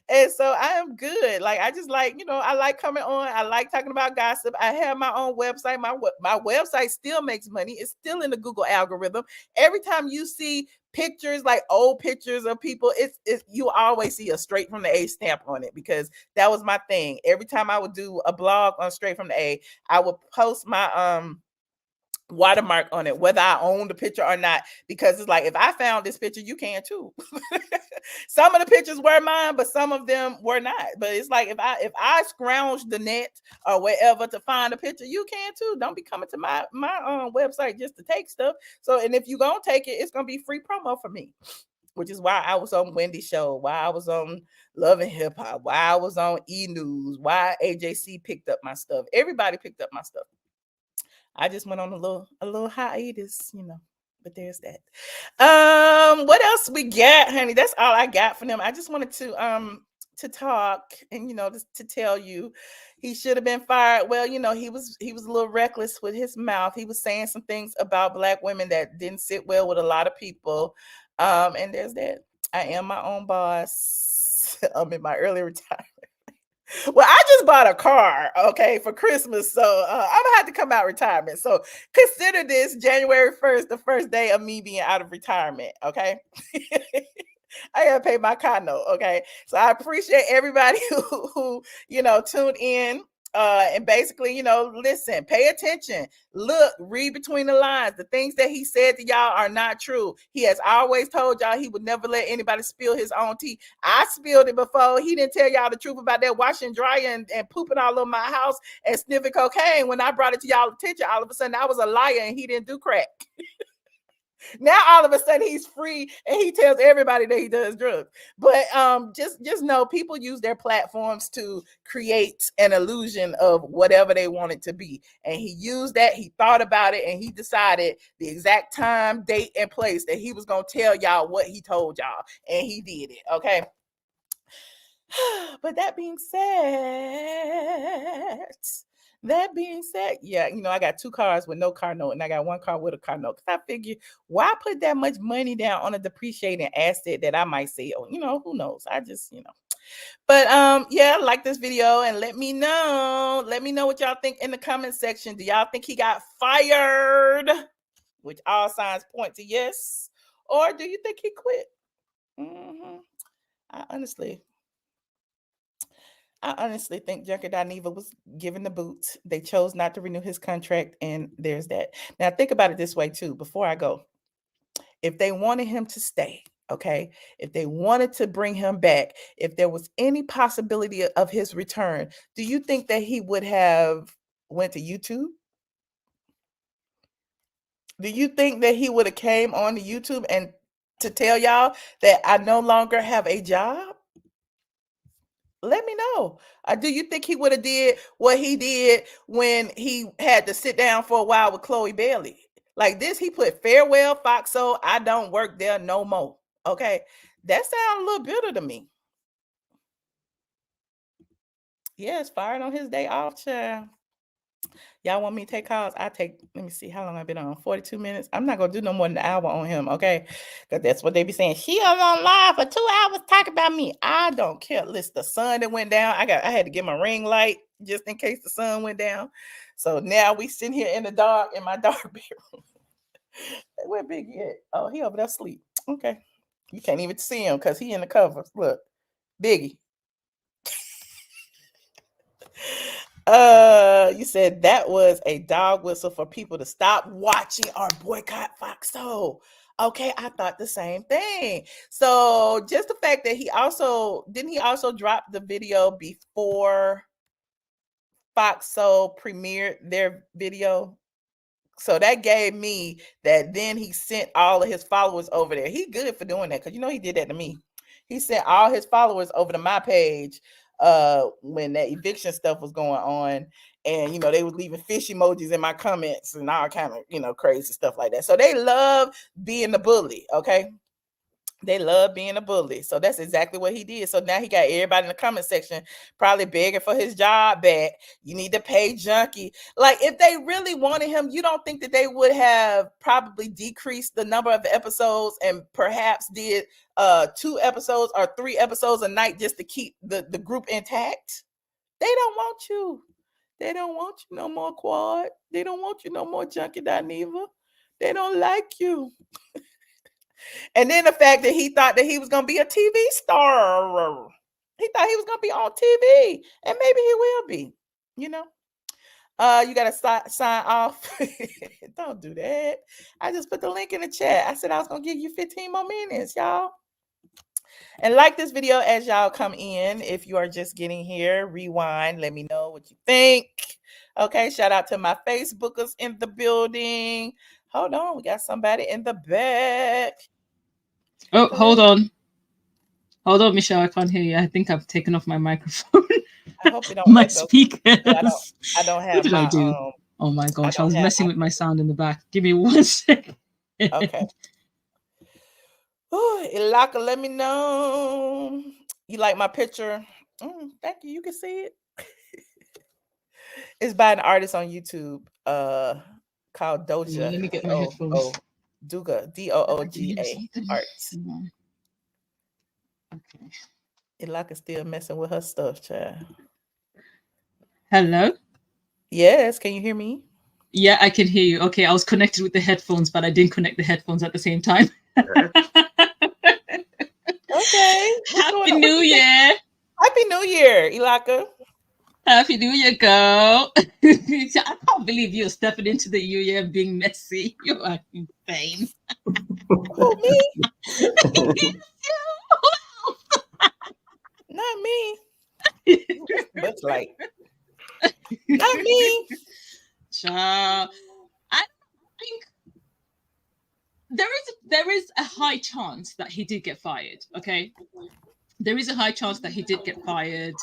And so I am good. Like I just like, I like coming on. I like talking about gossip. I have my own website. My website still makes money. It's still in the Google algorithm. Every time you see pictures, like old pictures of people, it's you always see a Straight from the A stamp on it, because that was my thing. Every time I would do a blog on Straight from the A, I would post my watermark on it, whether I own the picture or not, because it's like, if I found this picture, you can too. Some of the pictures were mine, but some of them were not. But it's like, if I scrounge the net or wherever to find a picture, you can too. Don't be coming to my website just to take stuff. So, and if you gonna take it, it's gonna be free promo for me, which is why I was on Wendy's show, why I was on Love and Hip Hop, why I was on E! News, why AJC picked up my stuff. Everybody picked up my stuff. I just went on a little hiatus, but there's that. What else we got, honey? That's all I got for them. I just wanted to talk and to tell you he should have been fired. Well, he was a little reckless with his mouth. He was saying some things about Black women that didn't sit well with a lot of people. And there's that. I am my own boss. I'm in my early retirement. Well, I just bought a car, okay, for Christmas. So I'm gonna have to come out retirement. So consider this January 1st, the first day of me being out of retirement, okay? I gotta pay my car note, okay? So I appreciate everybody who tuned in. And basically, listen, pay attention, look, read between the lines. The things that he said to y'all are not true. He has always told y'all he would never let anybody spill his own tea. I spilled it before. He didn't tell y'all the truth about that washing, drying, and pooping all over my house and sniffing cocaine. When I brought it to y'all attention, all of a sudden I was a liar and he didn't do crack. Now all of a sudden he's free and he tells everybody that he does drugs. But just know, people use their platforms to create an illusion of whatever they want it to be. And he used that, he thought about it, and he decided the exact time, date, and place that he was gonna tell y'all what he told y'all. And he did it, okay? But that being said, yeah, I got 2 cars with no car note, and I got 1 car with a car note. Because I figure, why put that much money down on a depreciating asset that I might sell? Who knows? I just, But yeah, like this video and let me know what y'all think in the comment section. Do y'all think he got fired? Which all signs point to yes. Or do you think he quit? I honestly think Junkie Daeva was given the boot. They chose not to renew his contract, and there's that. Now, think about it this way, too, before I go. If they wanted him to stay, okay, if they wanted to bring him back, if there was any possibility of his return, do you think that he would have went to YouTube? Do you think that he would have came on to YouTube and to tell y'all that I no longer have a job? Let me know. Do you think he would have did what he did when he had to sit down for a while with Chloe Bailey? Like this, he put farewell, Foxo, I don't work there no more. Okay. That sounds a little bitter to me. Yes, fired on his day off, child. Y'all want me to take calls? Let me see how long I've been on. 42 minutes. I'm not gonna do no more than an hour on him, okay? Because that's what they be saying. She was on live for 2 hours talking about me. I don't care. Listen, the sun that went down, I had to get my ring light just in case the sun went down. So now we sitting here in the dark in my dark bedroom. Where Biggie at? Oh, he over there asleep. Okay. You can't even see him because he in the covers. Look, Biggie. You said that was a dog whistle for people to stop watching or boycott Foxo. Okay, I thought the same thing. So just the fact that he also drop the video before Foxo premiered their video. So that gave me that then he sent all of his followers over there. He good for doing that because he did that to me. He sent all his followers over to my page when that eviction stuff was going on, and they was leaving fish emojis in my comments and all kind of crazy stuff like that. So they love being the bully, okay? They love being a bully. So that's exactly what he did. So now he got everybody in the comment section probably begging for his job back. You need to pay Junkie. Like, if they really wanted him, you don't think that they would have probably decreased the number of episodes and perhaps did 2 episodes or 3 episodes a night just to keep the group intact? They don't want you. They don't want you no more, Quad. They don't want you no more, Junkie Daeva. They don't like you. And then the fact that he thought that he was going to be a TV star. He thought he was going to be on TV. And maybe he will be, you know. You got to sign off. Don't do that. I just put the link in the chat. I said I was going to give you 15 more minutes, y'all. And like this video as y'all come in. If you are just getting here, rewind. Let me know what you think. Okay, shout out to my Facebookers in the building. Hold on, we got somebody in the back. Oh, hold on. Hold on, Michelle. I can't hear you. I think I've taken off my microphone. I hope you don't my echo. speakers. I don't have. What did my, I do? Oh my gosh, I was messing with my sound in the back. Give me 1 second. Okay. Ooh, Ilaka, let me know. You like my picture? Thank you. You can see it. It's by an artist on YouTube called Doja. Yeah, let me get my headphones. Dooga, D-O-O-G-A art. Okay. Ilaka still messing with her stuff, child. Hello? Yes, can you hear me? Yeah, I can hear you. Okay, I was connected with the headphones, but I didn't connect the headphones at the same time. Okay. Happy New Year. Happy New Year, Ilaka. Happy New Year, girl. I can't believe you're stepping into the New Year being messy. You are insane. Who, me? Not me. Looks like. Not me. Child. I think there is a high chance that he did get fired. Okay. There is a high chance that he did get fired.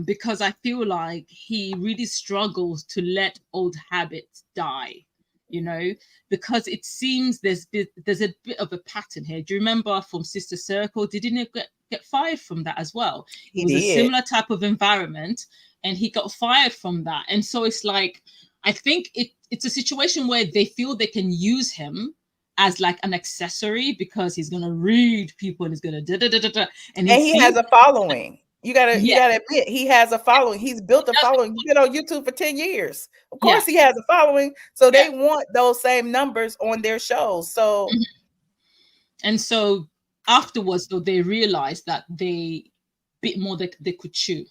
Because I feel like he really struggles to let old habits die, you know, because it seems there's a bit of a pattern here. Do you remember from Sister Circle? Didn't he get fired from that as well? It was a similar type of environment, and he got fired from that. And so it's like, I think it's a situation where they feel they can use him as like an accessory because he's gonna read people and he's gonna and he has a following. You gotta admit he has a following. He's built a following. He's been on YouTube for 10 years. Of course, he has a following. So they want those same numbers on their shows. So and so afterwards, though, they realized that they bit more that they could chew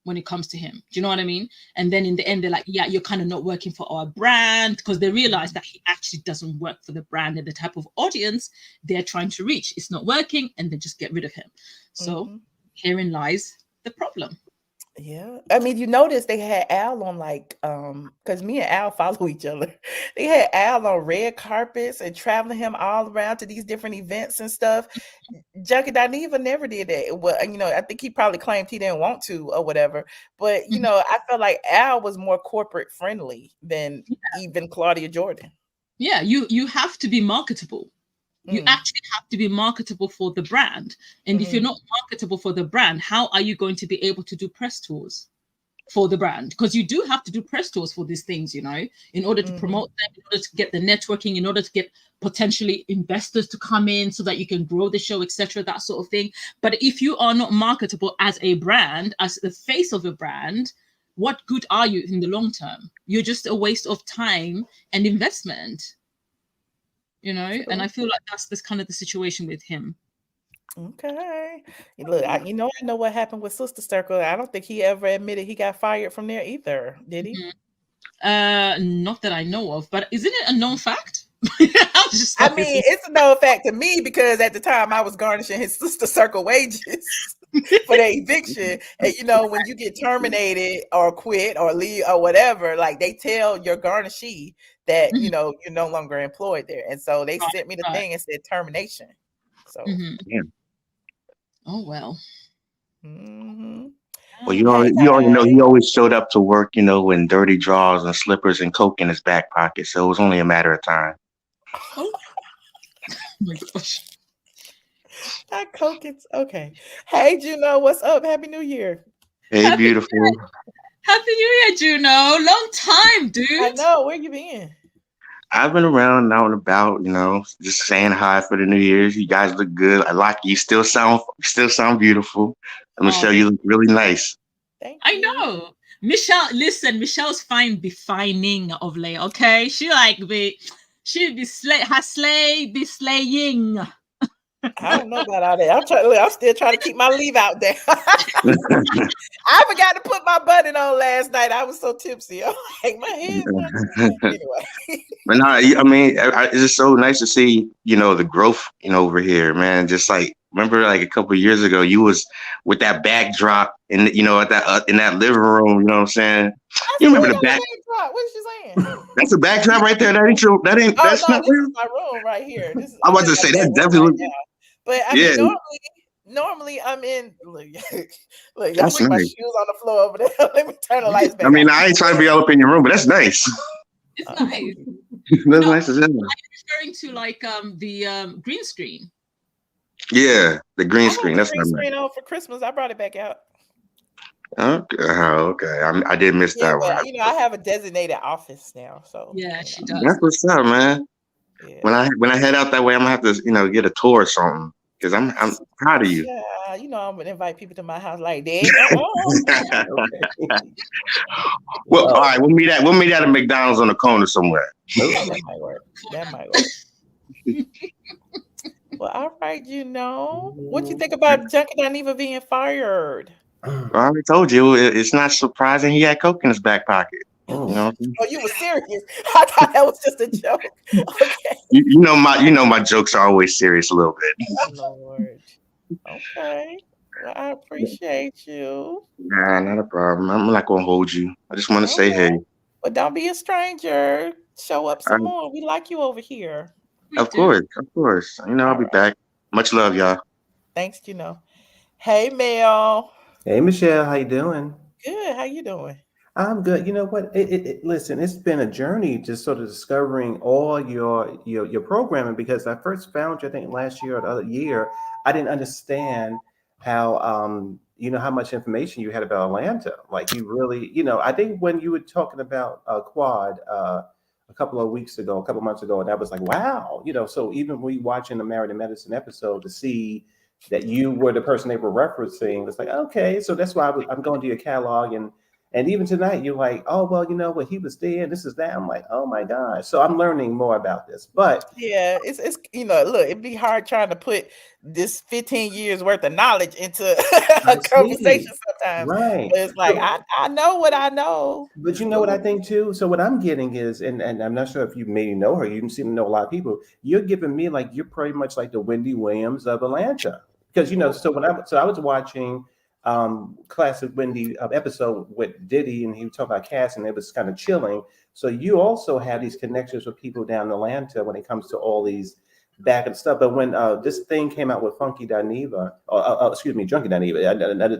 when it comes to him. Do you know what I mean? And then in the end, they're like, yeah, you're kind of not working for our brand, because they realize that he actually doesn't work for the brand and the type of audience they're trying to reach. It's not working, and they just get rid of him. So herein lies the problem. Yeah, I mean, you notice they had Al on like because me and Al follow each other. They had Al on red carpets and traveling him all around to these different events and stuff. Junkie Daeva never did that. Well, you know, I think he probably claimed he didn't want to or whatever. But you know, I felt like Al was more corporate friendly than even Claudia Jordan. Yeah, you have to be marketable. You actually have to be marketable for the brand. And if you're not marketable for the brand, how are you going to be able to do press tours for the brand? Because you do have to do press tours for these things, you know, in order to promote them, in order to get the networking, in order to get potentially investors to come in so that you can grow the show, etc., that sort of thing. But if you are not marketable as a brand, as the face of a brand, what good are you in the long term? You're just a waste of time and investment. You know, and I feel like that's kind of the situation with him. Okay. Look, I know what happened with Sister Circle. I don't think he ever admitted he got fired from there either. Did he? Not that I know of, but isn't it a known fact? I mean, it's a known fact to me because at the time I was garnishing his Sister Circle wages for their eviction. And you know, when you get terminated or quit or leave or whatever, like they tell your garnishee that you know you're no longer employed there. And so they sent me the thing and said termination. So oh well. Well, you already know he always showed up to work, you know, in dirty drawers and slippers and coke in his back pocket. So it was only a matter of time. Oh my gosh. Not Kokins. Okay. Hey, Juno, what's up? Happy New Year. Hey, Happy beautiful. Happy New Year, Juno. Long time, dude. I know. Where you been? I've been around out and about, just saying hi for the New Year's. You guys look good. I like you. Still sound beautiful. And Michelle, you look really nice. Thank I you. know. Michelle, listen, Michelle's defining of late, okay? She be slaying. I don't know about all that. I'm still trying to keep my leave out there. I forgot to put my button on last night. I was so tipsy. I'm like, my head's not anyway. But no, I mean, it's just so nice to see, the growth, over here, man. Just like, remember like a couple of years ago, you was with that backdrop in, at that in that living room, you know what I'm saying? You remember the backdrop? What is she saying? That's a backdrop right there. That's no, not this real. is my room right here. I was about to say that definitely. Right, but I mean, normally I'm in. Look, y'all see my shoes on the floor over there. Let me turn the lights back. I mean, I ain't trying to be all up in your room, but that's nice. It's nice. That's nice as hell. I'm referring to like the green screen. Yeah, the green screen. That's green screen on for Christmas. I brought it back out. Okay. I did miss that one. I have a designated office now, so yeah, she does. That's what's up, man. Yeah. When I head out that way, I'm gonna have to get a tour or something because I'm proud of you. Yeah, I'm gonna invite people to my house like that. Well, all right, we'll meet at a McDonald's on the corner somewhere. That might work. Well, all right, what you think about Junkie Daeva being fired? I already told you it's not surprising he had coke in his back pocket. Oh, you were serious? I thought that was just a joke. Okay. My jokes are always serious a little bit. Oh, Lord. Okay. Well, I appreciate you. Nah, not a problem. I'm not gonna hold you. I just want to say hey. But don't be a stranger. Show up some more. We like you over here. Of course. I'll be back. Much love, y'all. Thanks, Hey, Mel. Hey, Michelle. How you doing? Good. How you doing? I'm good. You know what? Listen, it's been a journey just sort of discovering all your programming because I first found you, I think last year or the other year. I didn't understand how how much information you had about Atlanta. Like you really, I think when you were talking about Quad a couple of months ago, and I was like, wow, so even we watching the Married to Medicine episode to see that you were the person they were referencing, it's like, okay, so that's why I'm going to your catalog and even tonight, you're like, oh, well, what he was there, this is that. I'm like, oh my gosh. So I'm learning more about this. But yeah, it's look, it'd be hard trying to put this 15 years worth of knowledge into a conversation sometimes. Right. But it's like, I know what I know. But you know what I think too? So what I'm getting is, and I'm not sure if you maybe know her, you seem to know a lot of people. You're giving me like, you're pretty much like the Wendy Williams of Atlanta. Because, so I was watching classic Wendy episode with Diddy, and he was talking about Cass, and it was kind of chilling. So you also have these connections with people down in Atlanta when it comes to all these back and stuff. But when this thing came out with Junkie Daeva,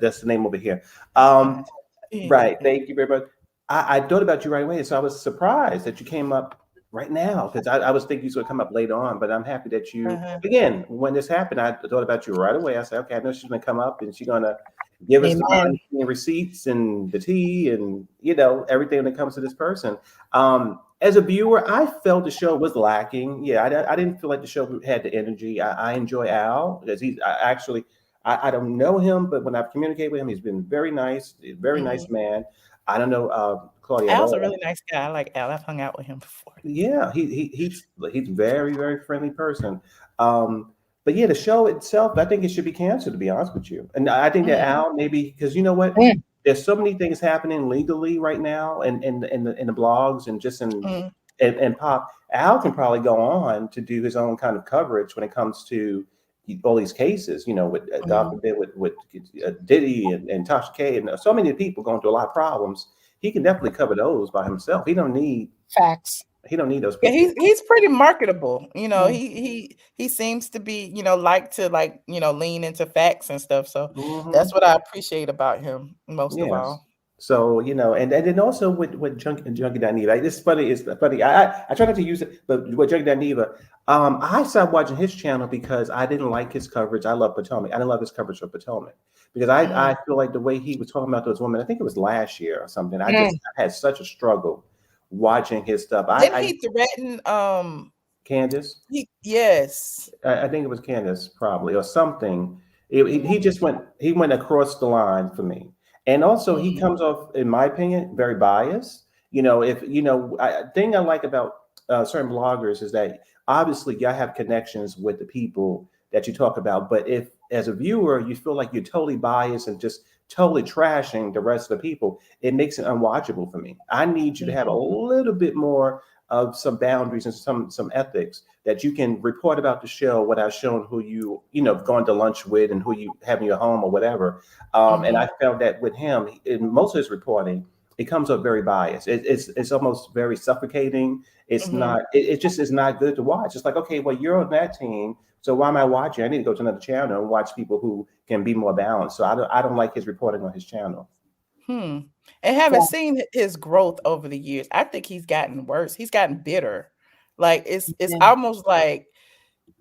that's the name over here. Right. Thank you very much. I thought about you right away. So I was surprised that you came up right now because I was thinking you was going to come up later on, but I'm happy that you, again, when this happened, I thought about you right away. I said, okay, I know she's going to come up and she's going to give us the receipts and the tea and, everything when it comes to this person. As a viewer, I felt the show was lacking. Yeah, I didn't feel like the show had the energy. I enjoy Al because I don't know him, but when I've communicated with him, he's been very nice, very nice man. I don't know, Claudia. Al's a really nice guy. I like Al. I've hung out with him before. Yeah, he's very, very friendly person. But yeah, the show itself, I think it should be canceled, to be honest with you. And I think that Al maybe, because you know what? There's so many things happening legally right now and in the blogs and just in pop. Al can probably go on to do his own kind of coverage when it comes to all these cases, with God forbid, with Diddy and Tasha K and so many people going through a lot of problems. He can definitely cover those by himself. He don't need facts. He don't need those people. Yeah, he's pretty marketable. He seems to be, like to lean into facts and stuff. So that's what I appreciate about him most of all. So, and then also with Junkie Daeva, it's funny. It's funny. I try not to use it, but with Junkie Daeva, I stopped watching his channel because I didn't like his coverage. I love Potomac. I didn't love his coverage of Potomac because I feel like the way he was talking about those women. I think it was last year or something. I had such a struggle watching his stuff. Didn't he threaten Candace? Yes. I think it was Candace probably or something. He just went across the line for me. And also he comes off, in my opinion, very biased. Thing I like about certain bloggers is that obviously y'all have connections with the people that you talk about. But if as a viewer, you feel like you're totally biased and just totally trashing the rest of the people, it makes it unwatchable for me. I need you to have a little bit more of some boundaries and some ethics that you can report about the show without showing who gone to lunch with and who you have in your home or whatever. And I felt that with him, in most of his reporting, it comes up very biased. It's almost very suffocating. It's not. It just is not good to watch. It's like, okay, well, you're on that team, so why am I watching? I need to go to another channel and watch people who can be more balanced. So I don't like his reporting on his channel. And having seen his growth over the years, I think he's gotten worse. He's gotten bitter. Like it's almost like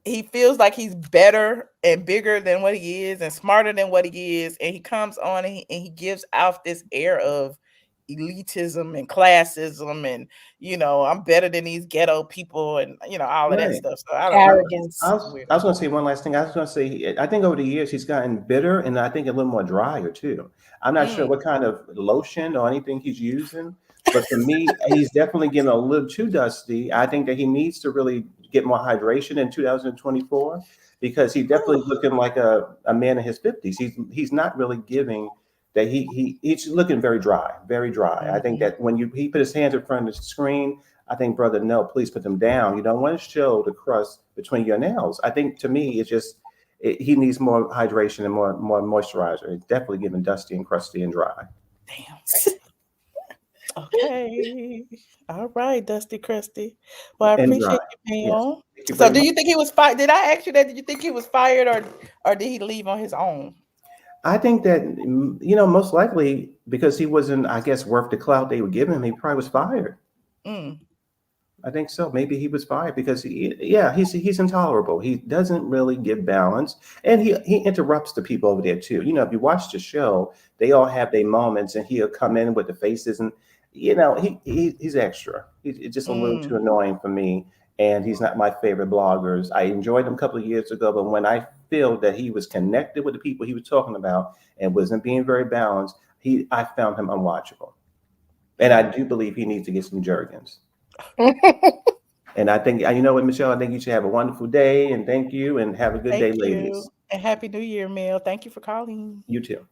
he feels like he's better and bigger than what he is and smarter than what he is. And he comes on and he gives off this air of elitism and classism and, I'm better than these ghetto people and, all of that stuff. So I don't Arrogance. I was going to say one last thing. I was going to say, I think over the years he's gotten bitter and I think a little more drier too. I'm not sure what kind of lotion or anything he's using, but for me, he's definitely getting a little too dusty. I think that he needs to really get more hydration in 2024 because he's definitely looking like a man in his 50s. He's not really giving that he's looking very dry, very dry. I think that when he put his hands in front of the screen, I think, brother, no, please put them down. You don't want to show the crust between your nails. I think to me, it's just he needs more hydration and more moisturizer. It's definitely getting dusty and crusty and dry. Damn. Okay. All right, Dusty Crusty. Well, I appreciate you, Mel. Yes. So do you think he was fired? Did I ask you that? Did you think he was fired or did he leave on his own? I think that, most likely because he wasn't, I guess, worth the clout they were giving him, he probably was fired. I think so. Maybe he was fired because he's intolerable. He doesn't really give balance, and he interrupts the people over there too. If you watch the show, they all have their moments, and he'll come in with the faces, and he's extra. He's just a little too annoying for me, and he's not my favorite bloggers. I enjoyed him a couple of years ago, but when I feel that he was connected with the people he was talking about and wasn't being very balanced, I found him unwatchable, and I do believe he needs to get some Jergens. And I think, what, Michelle, I think you should have a wonderful day, and thank you, and have a good day, ladies. And Happy New Year, Mel. Thank you for calling. You too.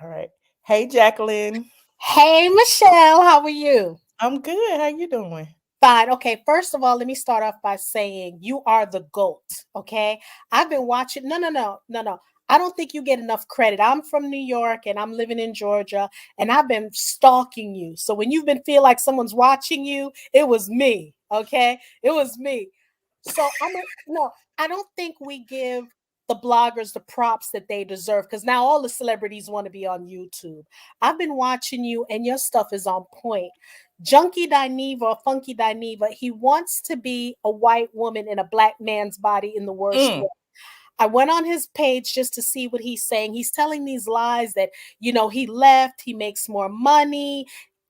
All right. Hey, Jacqueline. Hey, Michelle. How are you? I'm good. How you doing? Fine. Okay. First of all, let me start off by saying you are the GOAT. Okay. I've been watching. No. I don't think you get enough credit. I'm from New York and I'm living in Georgia and I've been stalking you. So when you've been feel like someone's watching you, it was me. Okay. It was me. So I don't think we give the bloggers the props that they deserve because now all the celebrities want to be on YouTube. I've been watching you and your stuff is on point. Junkie Daeva or Funky Dineva, he wants to be a white woman in a black man's body in the worst way. I went on his page just to see what he's saying. He's telling these lies that, he left, he makes more money.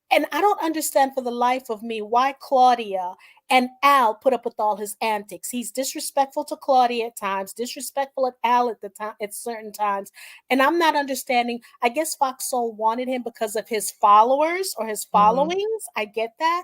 And I don't understand for the life of me why Claudia and Al put up with all his antics. He's disrespectful to Claudia at times, disrespectful at Al at certain times. And I'm not understanding. I guess Fox Soul wanted him because of his followers or his followings. I get that.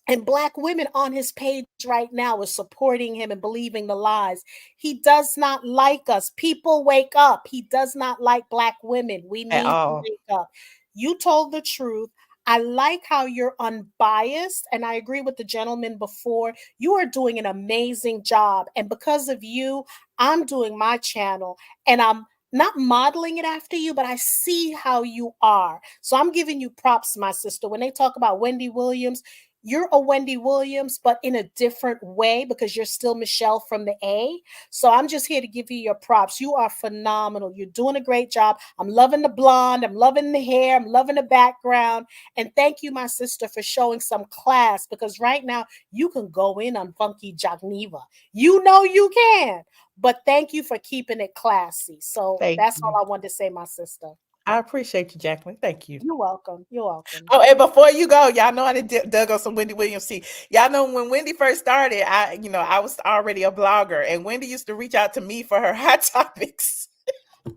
And black women on his page right now are supporting him and believing the lies. He does not like us. People wake up. He does not like black women. We need to wake up. You told the truth. I like how you're unbiased. And I agree with the gentleman before. You are doing an amazing job. And because of you, I'm doing my channel. And I'm not modeling it after you, but I see how you are. So I'm giving you props, my sister. When they talk about Wendy Williams, you're a Wendy Williams, but in a different way because you're still Michelle from the A. So I'm just here to give you your props. You are phenomenal. You're doing a great job. I'm loving the blonde. I'm loving the hair. I'm loving the background. And thank you, my sister, for showing some class because right now you can go in on Funky Dineva. You know you can. But thank you for keeping it classy. So that's all I wanted to say, my sister. I appreciate you, Jacqueline. Thank you. You're welcome. You're welcome. Oh, and before you go, y'all know I dug on some Wendy Williams. See, y'all know when Wendy first started, I was already a blogger, and Wendy used to reach out to me for her hot topics.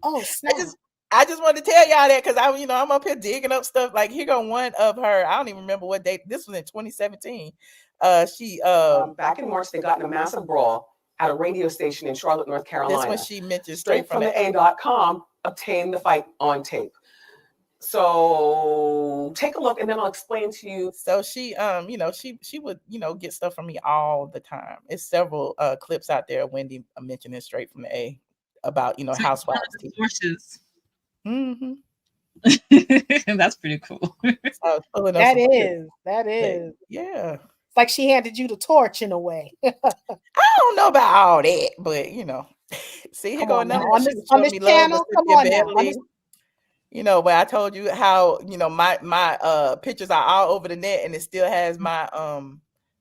Oh, snap. I just wanted to tell y'all that because I'm up here digging up stuff. Like here go one of her. I don't even remember what date. This was in 2017. She back in March they got in a massive brawl at a radio station in Charlotte, North Carolina. That's when she mentioned straight from the A.com obtained the fight on tape. So take a look and then I'll explain to you. So she she would get stuff from me all the time. It's several clips out there Wendy mentioning straight from the A about so housewives. Horses. Mm-hmm. That's pretty cool. That is. Yeah. It's like she handed you the torch in a way. I don't know about all that, but see, here go another on this channel. Come on now. Where I told you how my pictures are all over the net and it still has my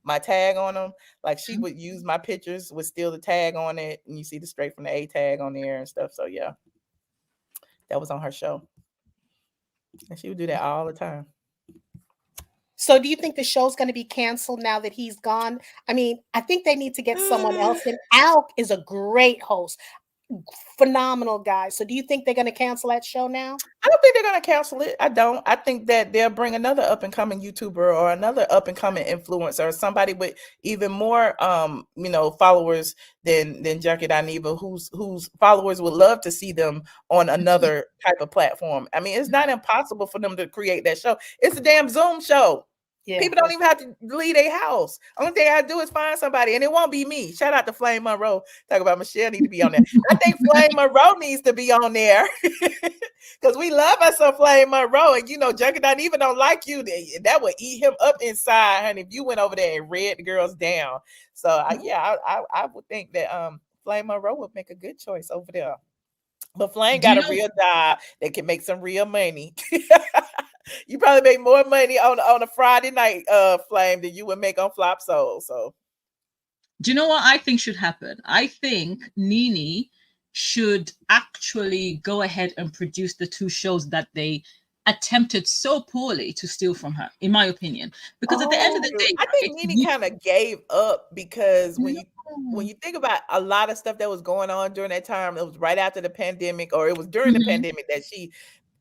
my tag on them. Like she would use my pictures with still the tag on it, and you see the straight from the A tag on there and stuff. So yeah, that was on her show, and she would do that all the time. So do you think the show's going to be canceled now that he's gone? I mean, I think they need to get someone else in. Al is a great host. Phenomenal guy. So do you think they're going to cancel that show now? I don't think they're going to cancel it. I don't. I think that they'll bring another up and coming YouTuber or another up and coming influencer or somebody with even more followers than Junkie Daeva, whose followers would love to see them on another type of platform. I mean, it's not impossible for them to create that show. It's a damn Zoom show. Yeah. People don't even have to leave their house. Only thing I do is find somebody, and it won't be me. Shout out to Flame Monroe. Talk about Michelle need to be on there. I think Flame Monroe needs to be on there because we love us some Flame Monroe, and Junkie Daeva don't like you. That would eat him up inside, honey. If you went over there and read the girls down. So I would think that Flame Monroe would make a good choice over there. But Flame got a real job that can make some real money. You probably make more money on a Friday night Flame than you would make on Flop Soul. So do you know what I think should happen? I think Nene should actually go ahead and produce the two shows that they attempted so poorly to steal from her, in my opinion. Because at the end of the day, I think Nene kind of gave up because when you think about a lot of stuff that was going on during that time, it was right after the pandemic, or it was during the pandemic that she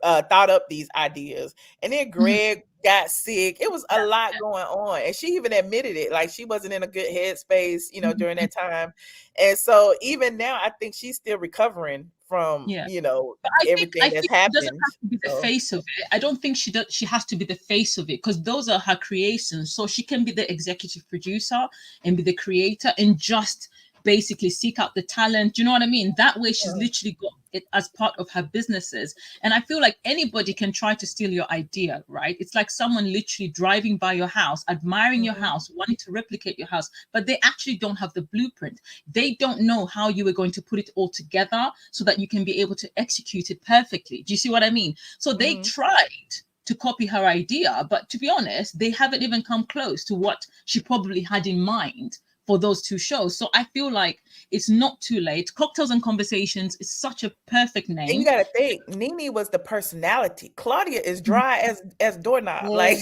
thought up these ideas. And then Greg got sick. It was a lot going on. And she even admitted it. Like she wasn't in a good headspace, during that time. And so even now, I think she's still recovering from, everything that's happened. She doesn't have to be the face of it. I don't think she has to be the face of it because those are her creations. So she can be the executive producer and be the creator and just basically seek out the talent. Do you know what I mean? That way she's literally got it as part of her businesses. And I feel like anybody can try to steal your idea, right? It's like someone literally driving by your house, admiring your house, wanting to replicate your house, but they actually don't have the blueprint. They don't know how you are going to put it all together so that you can be able to execute it perfectly. Do you see what I mean? So they tried to copy her idea, but to be honest, they haven't even come close to what she probably had in mind for those two shows. So I feel like it's not too late. Cocktails and Conversations is such a perfect name. And you gotta think, Nene was the personality. Claudia is dry as doorknob. Like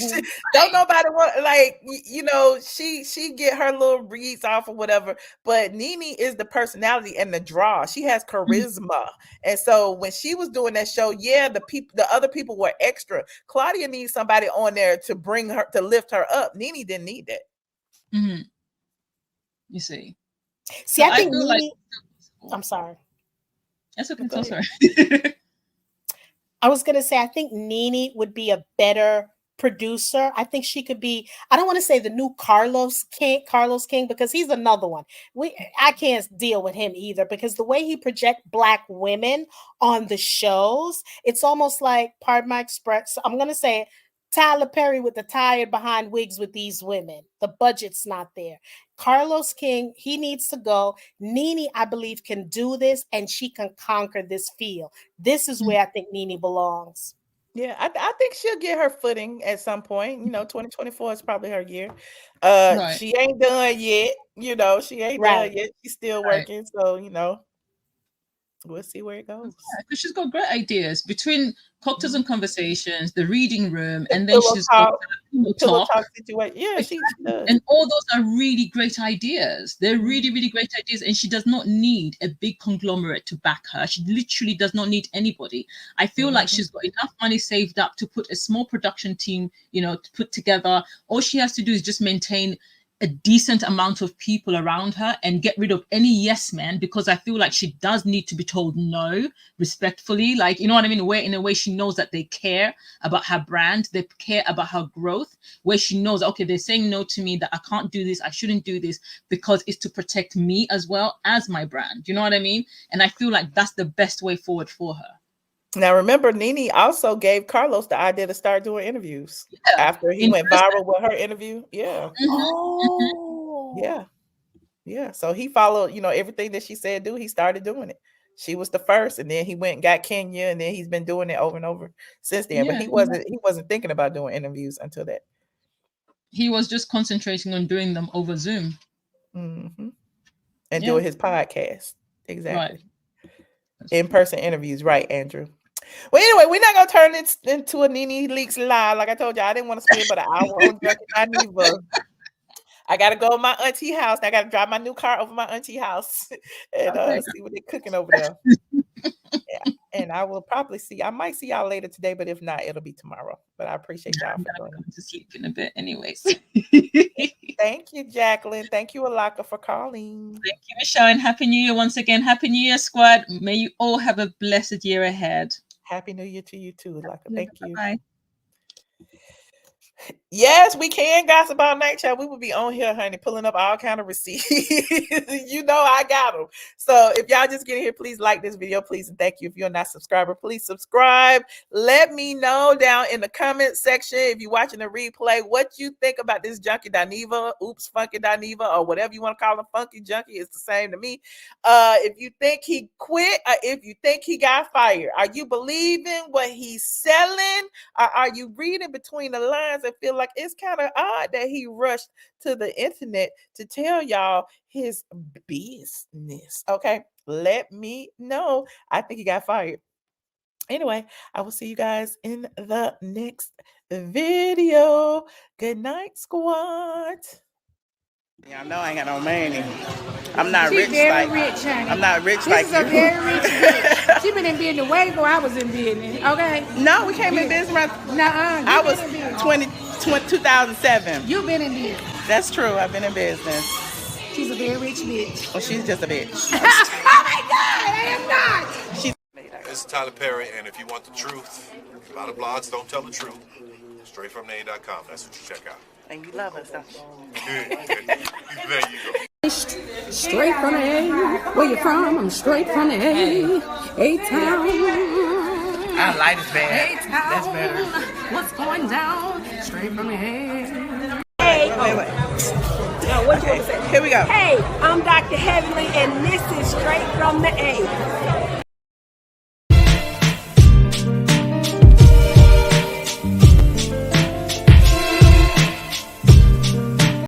don't nobody want, she get her little reads off or whatever, but Nene is the personality and the draw. She has charisma. And so when she was doing that show, the other people were extra. Claudia needs somebody on there to bring her, to lift her up. Nene didn't need that. You see, so I think Nene, I'm sorry. That's okay. I'm sorry. I was going to say, I think Nene would be a better producer. I think she could be, I don't want to say the new Carlos King, because he's another one. I can't deal with him either because the way he projects Black women on the shows, it's almost like, pardon my express, I'm going to say it, Tyler Perry with the tired behind wigs with these women. The budget's not there. Carlos King, he needs to go. Nene, I believe, can do this, and she can conquer this field. This is where I think Nene belongs. Yeah, I think she'll get her footing at some point. 2024 is probably her year. She ain't done yet. She ain't done yet. She's still working. So, we'll see where it goes. Yeah, because she's got great ideas between cocktails and conversations, the reading room, and then she's got pillow talk situation. Yeah, she does. And all those are really great ideas. They're really, really great ideas. And she does not need a big conglomerate to back her. She literally does not need anybody. I feel like she's got enough money saved up to put a small production team, to put together. All she has to do is just maintain a decent amount of people around her and get rid of any yes men, because I feel like she does need to be told no respectfully. Like, you know what I mean? Where in a way she knows that they care about her brand, they care about her growth, where she knows, okay, they're saying no to me, that I can't do this, I shouldn't do this, because it's to protect me as well as my brand. You know what I mean? And I feel like that's the best way forward for her. Now, remember, Nene also gave Carlos the idea to start doing interviews after he went viral with her interview. Yeah. Oh. Yeah. So he followed, everything that she said do. He started doing it. She was the first, and then he went and got Kenya, and then he's been doing it over and over since then. But he wasn't thinking about doing interviews until that. He was just concentrating on doing them over Zoom. Mm-hmm. And doing his podcast. Exactly. Right. In-person interviews, right, Andrew? Well, anyway, we're not gonna turn it into a Nene Leaks live. Like I told you, I didn't want to spend but an hour on Junkie Daeva. I gotta go to my auntie house. I gotta drive my new car over my auntie house and see what they're cooking over there. Yeah. And I will probably I might see y'all later today, but if not, it'll be tomorrow. But I appreciate y'all for joining. I'm to sleep in a bit anyways. Thank you, Jacqueline. Thank you, Alaka, for calling. Thank you, Michelle, and Happy New Year once again. Happy New Year, squad. May you all have a blessed year ahead. Happy New Year to you too, Alaka. Thank you. Bye. Yes, we can gossip all night, child. We will be on here, honey, pulling up all kind of receipts. I got them. So if y'all just get in here, please like this video, please, and thank you. If you're not a subscriber, please subscribe. Let me know down in the comment section, if you're watching the replay, what you think about this Junkie Daeva, oops, Funky Dineva, or whatever you want to call him, Funky Junkie. It's the same to me. If you think he quit, or if you think he got fired, are you believing what he's selling, or are you reading between the lines and feel like it's kind of odd that he rushed to the internet to tell y'all his business? Okay, let me know. I think he got fired. Anyway, I will see you guys in the next video. Good night, squad. Y'all know I ain't got no money. I'm not rich like rich, honey. I'm not rich This like is you. a very rich bitch. She been in business way before I was in business. Okay. No, we came in business right. Nuh-uh. I was 2007. You've been in business. That's true. I've been in business. She's a very rich bitch. Well, she's just a bitch. Oh my God, I am not. She's This is Tyler Perry, and if you want the truth, a lot of blogs don't tell the truth. StraightFromTheA.com. That's what you check out. And you love us, don't you? There you go. Straight from the A. Where you from? I'm straight from the A. A-Town. I like this bad. A-Town. That's better. What's going down? Straight from the A. Hey. Wait. No, what you want to say? Here we go. Hey, I'm Dr. Heavenly, and this is Straight from the A.